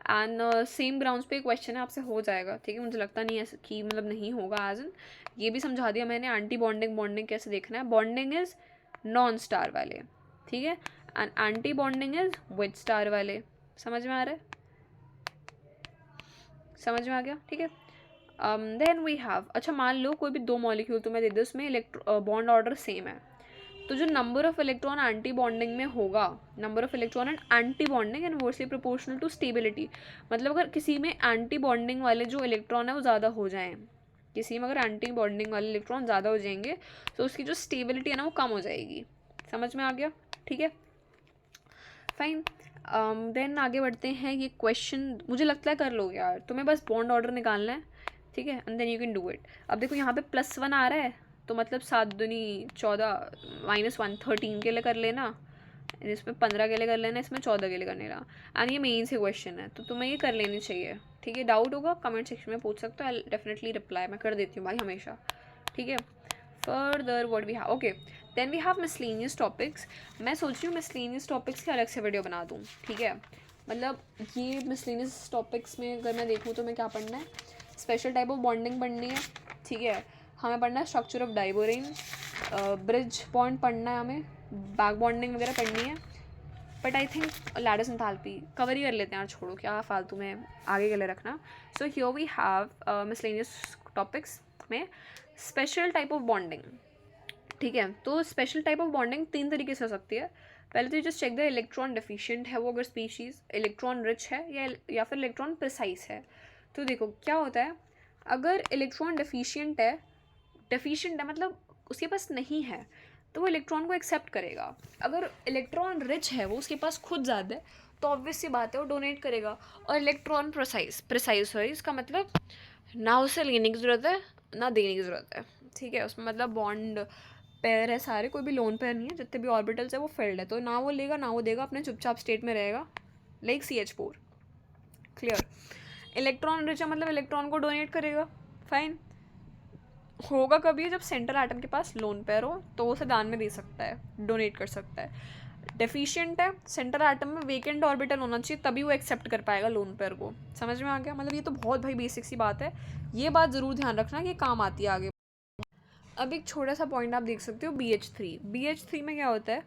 एंड सेम ग्राउंड्स पे क्वेश्चन है, आपसे हो जाएगा। ठीक है। मुझे लगता नहीं है कि मतलब नहीं होगा। एज एन ये भी समझा दिया मैंने, एंटी बॉन्डिंग बॉन्डिंग कैसे देखना है। बॉन्डिंग इज नॉन स्टार वाले, ठीक है, and anti bonding is with star वाले। समझ में आ रहा है? समझ में आ गया? ठीक है। देन वी हैव, अच्छा मान लो कोई भी 2 मॉलिक्यूल तुम्हें दे दे, उसमें बॉन्ड ऑर्डर सेम है, तो जो number of electron anti bonding में होगा, number of electron and anti bonding inversely proportional to stability. मतलब अगर किसी में एंटी बॉन्डिंग वाले जो इलेक्ट्रॉन है वो ज़्यादा हो जाएं, किसी में अगर एंटी बॉन्डिंग वाले इलेक्ट्रॉन ज़्यादा हो जाएंगे तो उसकी जो स्टेबिलिटी है ना वो कम हो जाएगी। समझ में आ गया? ठीक है। फाइन। देन आगे बढ़ते हैं। ये क्वेश्चन मुझे लगता है कर लोगे यार, तुम्हें बस बॉन्ड ऑर्डर निकालना है। ठीक है, and then you can do it. अब देखो यहाँ पे +1 आ रहा है, तो मतलब 7 दूनी 14, -1 13 के लिए कर लेना, इसमें 15 के लिए कर लेना, इसमें 14 के लिए कर लेना। एंड ये मेन से क्वेश्चन है तो तुम्हें ये कर लेनी चाहिए। ठीक है। डाउट होगा कमेंट सेक्शन में पूछ सकते हो, आई डेफिनेटली रिप्लाई, मैं कर देती हूँ भाई हमेशा। ठीक है। Further what we have, okay then we have miscellaneous topics. मैं सोच रही हूँ मिसलेनियस टॉपिक्स की अलग से वीडियो बना दूँ। ठीक है। मतलब ये मिसलेनियस टॉपिक्स में अगर मैं देखूँ तो मैं क्या पढ़ना है, स्पेशल टाइप ऑफ बॉन्डिंग पढ़नी है। ठीक है। हमें पढ़ना है structure of diborane, bridge bond पढ़ना है, हमें बैक बॉन्डिंग वगैरह पढ़नी है। But I think lattice enthalpy cover ही कर लेते हैं यार, छोड़ो क्या फालतू में आगे के लिए रखना। So here we have miscellaneous topics में स्पेशल टाइप ऑफ बॉन्डिंग। ठीक है। तो स्पेशल टाइप ऑफ बॉन्डिंग 3 तरीके से हो सकती है। पहले तो just check the electron deficient है वो, अगर स्पीशीज़ इलेक्ट्रॉन रिच है या फिर इलेक्ट्रॉन प्रिसाइज है। तो देखो क्या होता है, अगर इलेक्ट्रॉन डिफिशिएंट है मतलब उसके पास नहीं है तो वो इलेक्ट्रॉन को एक्सेप्ट करेगा। अगर इलेक्ट्रॉन रिच है, वो उसके पास खुद ज़्यादा है, तो ऑब्वियस सी बात है वो डोनेट करेगा। और इलेक्ट्रॉन प्रिसाइज इसका मतलब ना उसे लेने की ज़रूरत है ना देने की ज़रूरत है। ठीक है। उसमें मतलब बॉन्ड पेयर है सारे, कोई भी लोन पेयर नहीं है, जितने भी ऑर्बिटल्स है वो फिल्ड है, तो ना वो लेगा ना वो देगा, अपने चुपचाप स्टेट में रहेगा, like CH4। Clear? Electron rich है मतलब इलेक्ट्रॉन को डोनेट करेगा। फाइन। होगा कभी जब सेंट्रल एटम के पास लोन पेयर हो तो उसे दान में दे सकता है, डोनेट कर सकता है। डेफिशिएंट है, सेंटर एटम में वेकेंट ऑर्बिटल होना चाहिए, तभी वो एक्सेप्ट कर पाएगा लोन पेयर को। समझ में आ गया? मतलब ये तो बहुत भाई बेसिक सी बात है, ये बात ज़रूर ध्यान रखना कि काम आती है आगे। अब एक छोटा सा पॉइंट आप देख सकते हो, BH3। BH3 में क्या होता है,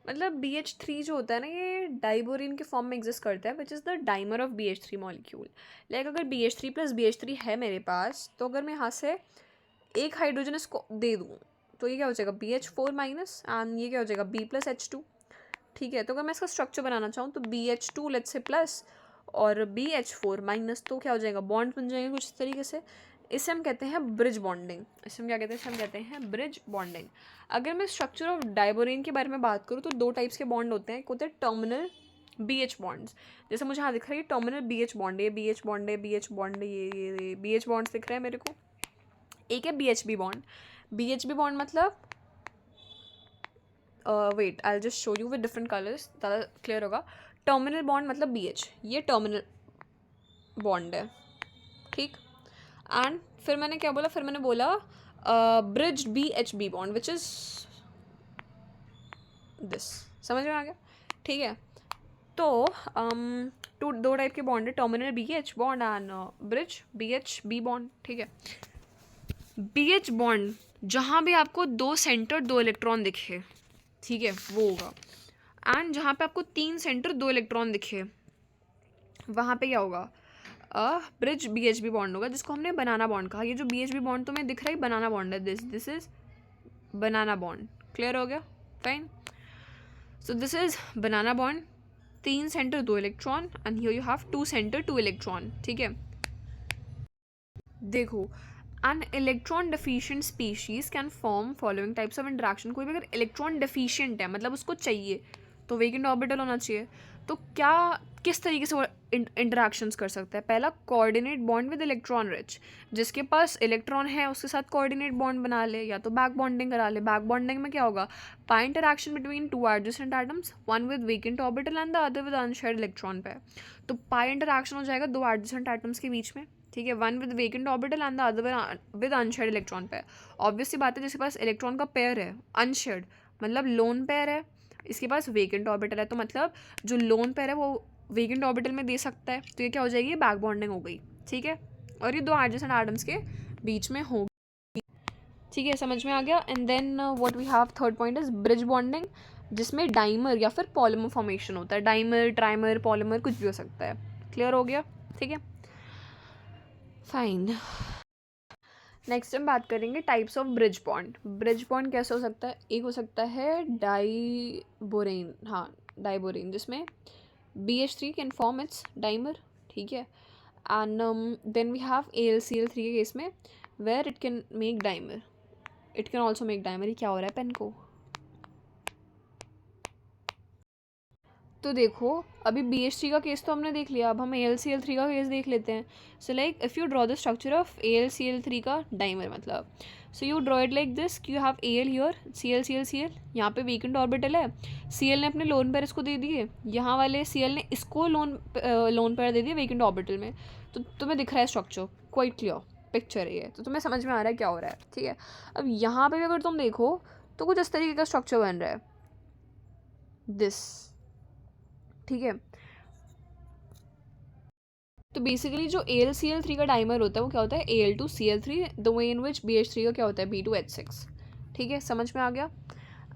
मतलब BH3 जो होता है ना, ये डाइबोरिन के फॉर्म में एग्जिस्ट करता है, which is the dimer of BH3 molecule. Like अगर BH3 प्लस BH3 है मेरे पास, तो अगर मैं यहाँ से एक हाइड्रोजन इसको दे दूँ तो ये क्या हो जाएगा, BH4 माइनस, एंड ये क्या हो जाएगा, B प्लस H2। ठीक है, तो अगर मैं इसका स्ट्रक्चर बनाना चाहूँ तो BH2 लेट्स से प्लस और BH4 माइनस, तो क्या हो जाएगा, बॉन्ड बन जाएंगे कुछ इस तरीके से। इसे हम कहते हैं ब्रिज बॉन्डिंग। इसे हम क्या कहते हैं, इसे हम कहते हैं ब्रिज बॉन्डिंग। अगर मैं स्ट्रक्चर ऑफ डाइबोरेन के बारे में बात करूँ तो दो टाइप्स के बॉन्ड होते हैं। एक होते हैं टर्मिनल BH बॉन्ड्स, जैसे मुझे यहाँ दिख रहा है टर्मिनल BH बॉन्ड, ये BH बॉन्ड है, BH बॉन्ड, ये BH बॉन्ड्स दिख रहे हैं मेरे को। एक है BHB बॉन्ड। BHB बॉन्ड मतलब wait I just show you with different colours, ज़्यादा क्लियर होगा। टर्मिनल बॉन्ड मतलब BH, ये टर्मिनल बॉन्ड है, ठीक। एंड फिर मैंने क्या बोला, फिर मैंने बोला bridge BHB bond which is this. समझ में आ गया? ठीक है, तो दो टाइप के बॉन्ड है, terminal BH bond and bridge BHB bond. ठीक है, BH बॉन्ड जहाँ भी आपको दो सेंटर दो इलेक्ट्रॉन दिखे, ठीक है, वो होगा। एंड जहाँ पे आपको तीन सेंटर दो इलेक्ट्रॉन दिखे, वहाँ पे क्या होगा, ब्रिज BHB बॉन्ड होगा, जिसको हमने बनाना बॉन्ड कहा। ये जो BHB बॉन्ड तुम्हें दिख रहा है बनाना बॉन्ड है, this is banana bond. Clear हो गया? Fine. So this is banana bond, तीन सेंटर दो electron, and here you have two centre two electron. ठीक है, देखो, an electron deficient species can form following types of interaction. कोई भी अगर इलेक्ट्रॉन डेफिशिएंट है, मतलब उसको चाहिए, तो वेकेंट ऑर्बिटल होना चाहिए। तो क्या किस तरीके से वो इंटरेक्शंस कर सकता है? पहला, coordinate bond with electron rich, जिसके पास इलेक्ट्रॉन है उसके साथ कोऑर्डिनेट बॉन्ड बना ले, या तो बैक बॉन्डिंग करा ले। बैक बॉन्डिंग में क्या होगा, pi interaction between two adjacent atoms, one with vacant orbital and the other with unshared electron पे। तो पाई इंटरेक्शन हो जाएगा दो एडजेसेंट एटम्स के बीच में, ठीक है, one with vacant orbital and the other with unshared electron pair. Obviously बात है, जिसके पास इलेक्ट्रॉन का पेयर है अनशेयर्ड, मतलब लोन पेयर है, इसके पास वेकेंट ऑर्बिटल है, तो मतलब जो लोन पेयर है वो वेकेंट ऑर्बिटल में दे सकता है, तो ये क्या हो जाएगी, बैक बॉन्डिंग हो गई। ठीक है, और ये दो एडजेसेंट एटम्स के बीच में होगी। ठीक है, समझ में आ गया? And then what we have third point is bridge bonding, जिसमें डाइमर या फिर पॉलीमर फॉर्मेशन होता है। डाइमर, ट्राइमर, पॉलीमर कुछ भी हो सकता है। क्लियर हो गया? ठीक है, फाइन। नेक्स्ट हम बात करेंगे types of bridge bond. Bridge bond कैसे हो सकता है? एक हो सकता है डाइबोरेन, हाँ डाइबोरेन, जिसमें BH3 can form it's dimer. ठीक है, and then we have AlCl3 के केस में where it can make dimer, it can also make dimer. ये क्या हो रहा है पेन को? तो देखो, अभी BH3 का केस तो हमने देख लिया, अब हम AlCl3 का केस देख लेते हैं। So like if you draw the structure of AlCl3 का डाइमर, मतलब so you draw it like this, you have Al here, Cl, यहाँ पे वीकेंट ऑर्बिटल है, Cl ने अपने लोन पेयर इसको दे दिए, यहाँ वाले Cl ने इसको लोन पेयर दे दिए वीकेंट ऑर्बिटल में। तो तुम्हें दिख रहा है स्ट्रक्चर, क्वाइट क्लियर पिक्चर है ये, तो तुम्हें समझ में आ रहा है क्या हो रहा है। ठीक है, अब यहाँ पे भी अगर तुम देखो तो कुछ इस तरीके का स्ट्रक्चर बन रहा है, दिस। ठीक है, तो बेसिकली जो AlCl3 का डाइमर होता है वो क्या होता है, Al2Cl3, the way in which BH3 का क्या होता है, B2H6। ठीक है, समझ में आ गया?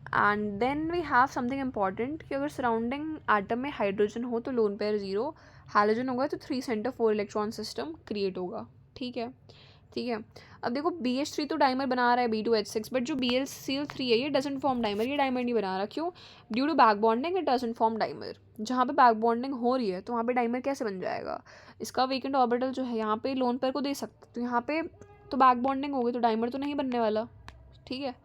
And then we have something important कि अगर सराउंडिंग एटम में हाइड्रोजन हो तो लोन पेयर 0, हाइड्रोजन होगा तो 3 सेंटर 4 इलेक्ट्रॉन सिस्टम क्रिएट होगा। ठीक है, ठीक है। अब देखो, BH3 तो डाइमर बना रहा है B2H6, बट जो BlCl3 है ये डजंट फॉर्म डाइमर, ये डाइमर नहीं बना रहा। क्यों? Due to back bonding it doesn't form dimer. जहाँ पे बैक बॉन्डिंग हो रही है तो वहाँ पे डाइमर कैसे बन जाएगा? इसका वेकेंट ऑर्बिटल जो है यहाँ पे लोन पेयर को दे सकते, तो यहाँ पे तो बैक बॉन्डिंग हो गई, तो डाइमर तो नहीं बनने वाला। ठीक है,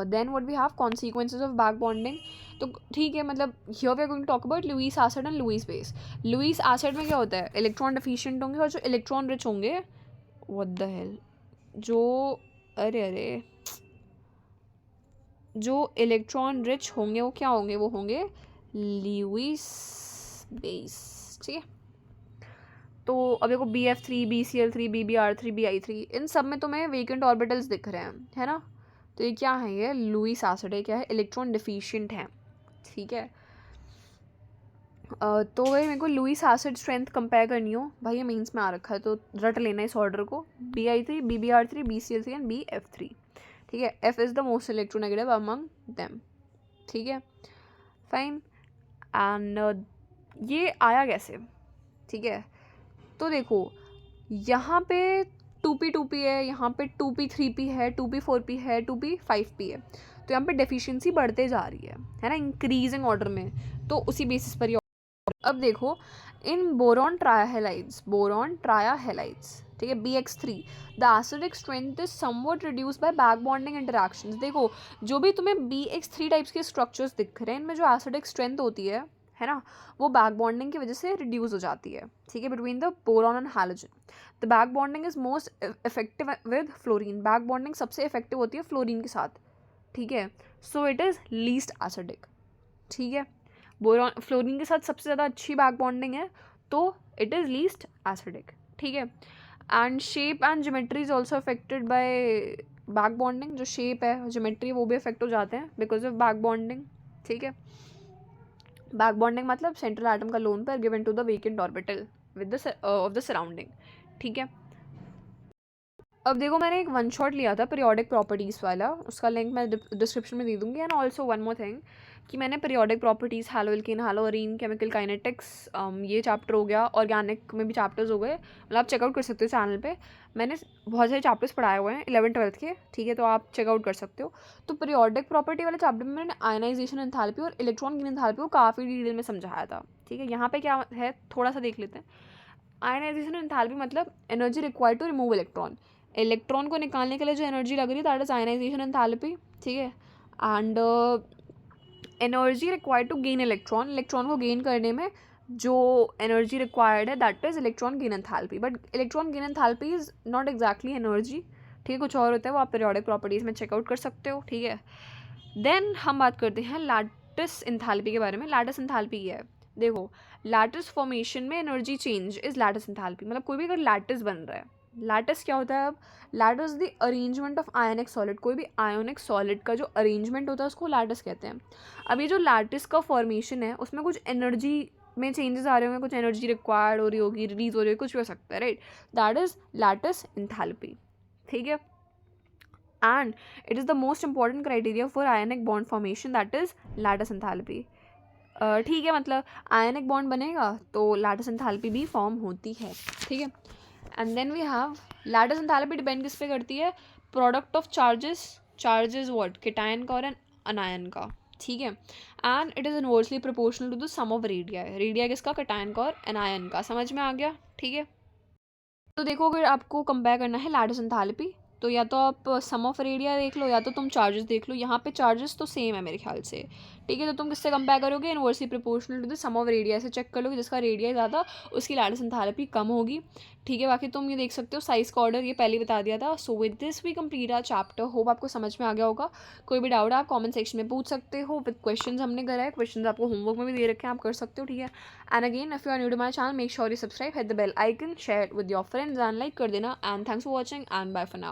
then what we have consequences of back bonding. तो ठीक है, मतलब here we are going to talk about Lewis acid and Lewis base. Lewis acid में क्या होता है, इलेक्ट्रॉन डेफिशिएंट होंगे, और जो इलेक्ट्रॉन रिच होंगे, व्हाट द हेल, जो अरे जो इलेक्ट्रॉन रिच होंगे वो क्या होंगे, वो होंगे लुईस बेस। ठीक है, तो अब देखो BF3, BCl3, BBr3, BI3, इन सब में तुम्हें वेकेंट ऑर्बिटल्स दिख रहे हैं, है ना? तो ये क्या है, ये लुईस एसिड है, क्या है, इलेक्ट्रॉन डिफिशिएंट है, ठीक है। तो भाई मेरे को लुईस एसिड स्ट्रेंथ कंपेयर करनी हो भाई, ये मेंस में आ रखा है तो रट लेना इस ऑर्डर को, BI3 BBr3 BCl3 and BF3, ठीक है। F is the most electronegative among them, ठीक है, फाइन। एंड ये आया कैसे, ठीक है। तो देखो यहाँ पे 2p 2p है, यहाँ पे 2p 3p है, 2p 4p है, 2p 5p है, तो यहाँ पे डेफिशिएंसी बढ़ते जा रही है ना, इंक्रीजिंग ऑर्डर में, तो उसी बेसिस पर ये। अब देखो इन बोरॉन ट्रायाहेलाइड्स, ठीक है, BX3, the acidic strength is somewhat reduce buy back bonding interactions. देखो जो भी तुम्हें BX3 टाइप्स के स्ट्रक्चर्स दिख रहे हैं, इनमें जो एसिडिक स्ट्रेंथ होती है ना, वो बैक बॉन्डिंग की वजह से रिड्यूस हो जाती है, ठीक है, between the boron and halogen. The back bonding is most effective with fluorine, back bonding सबसे इफेक्टिव होती है फ्लोरीन के साथ, ठीक है। So it is least acidic, ठीक है। बोरॉन फ्लोरीन के साथ सबसे ज़्यादा अच्छी बैक बॉन्डिंग है, तो इट इज़ लीस्ट एसिडिक, ठीक है। And shape and geometry is also affected buy back bonding, जो शेप है ज्योमेट्री वो भी अफेक्ट हो जाते हैं बिकॉज ऑफ बैक बॉन्डिंग, ठीक है। बैक बॉन्डिंग मतलब सेंट्रल एटम का lone pair given to the vacant orbital with the of the surrounding, ठीक है। अब देखो मैंने एक वन शॉट लिया था पीरियोडिक प्रॉपर्टीज़ वाला, उसका लिंक मैं डिस्क्रिप्शन में दे दूँगी। And also one more thing कि मैंने पीरियोडिक प्रॉपर्टीज़, हैलोअल्कीन, हैलोअरीन, केमिकल काइनेटिक्स, ये चैप्टर हो गया, ऑर्गेनिक में भी चैप्टर्स हो गए, मतलब आप चेकआउट कर सकते हो चैनल पे, मैंने बहुत सारे चैप्टर्स पढ़ाए हुए हैं 11th 12th के, ठीक है, तो आप चेकआउट कर सकते हो। तो पीरियोडिक प्रॉपर्टी वाले चैप्टर में मैंने आयनाइजेशन एंथैल्पी और इलेक्ट्रॉन गेन एंथैल्पी को काफ़ी डिटेल में समझाया था, ठीक है। यहाँ पे क्या है थोड़ा सा देख लेते हैं। आयनाइजेशन एंथैल्पी मतलब energy required to remove electron, electron को निकालने के लिए जो एनर्जी लग रही है दैट इज आयनाइजेशन एंथैल्पी, ठीक है। And energy required to gain electron, electron को गेन करने में जो एनर्जी रिक्वायर्ड है that is electron gain enthalpy, but electron gain enthalpy is not exactly energy, ठीक है, कुछ और होता है, वो आप पीरियोडिक प्रॉपर्टीज़ में चेकआउट कर सकते हो, ठीक है। देन हम बात करते हैं लैटिस एंथैल्पी के बारे में। लैटिस एंथैल्पी क्या है, देखो लैटिस फॉर्मेशन में energy change is lattice enthalpy, मतलब कोई भी अगर लैटिस बन रहा है, लैटिस क्या होता है, अब lattice the arrangement of ionic solid, कोई भी आयोनिक सॉलिड का जो अरेंजमेंट होता है उसको लैटिस कहते हैं। अब ये जो लैटिस का फॉर्मेशन है उसमें कुछ एनर्जी में चेंजेस आ रहे होंगे, कुछ एनर्जी रिक्वायर्ड हो रही होगी, रिलीज हो रही होगी, कुछ भी हो सकता है, right, that is lattice enthalpy, ठीक है। and it is the most important criteria for ionic bond formation, that is lattice enthalpy, ठीक है, मतलब आयनिक बॉन्ड बनेगा तो लैटिस एंथैल्पी भी फॉर्म होती है, ठीक है। And then we have lattice enthalpy depend किस पे करती है, product of charges what, cation का और अनायन का, ठीक है। And it is inversely proportional to the sum of radii किसका, केटायन का और एनायन का, समझ में आ गया, ठीक है। तो देखो अगर आपको कंपेयर करना है लैटिस एंथैल्पी, तो या तो आप सम ऑफ रेडिया देख लो या तो तुम चार्जेस देख लो, यहाँ पे चार्जेस तो सेम है मेरे ख्याल से, ठीक है। तो तुम किससे कंपेयर करोगे, inversely proportional to the sum of radii से चेक कर लोगे, जिसका रेडिया ज़्यादा उसकी लैटिस एंथैल्पी कम होगी, ठीक है। बाकी तुम ये देख सकते हो साइज का ऑर्डर ये पहले बता दिया था। So with this we complete our chapter, hope आपको समझ में आ गया होगा। कोई भी डाउट आप कमेंट सेक्शन में पूछ सकते हो, विद क्वेश्चंस हमने करा है, क्वेश्चंस आपको होमवर्क में भी दे रखे हैं, आप कर सकते हो, ठीक है। And again if you are new to my channel make sure you subscribe, hit the bell icon, share with your friends and like कर देना। And thanks for watching and bye for now.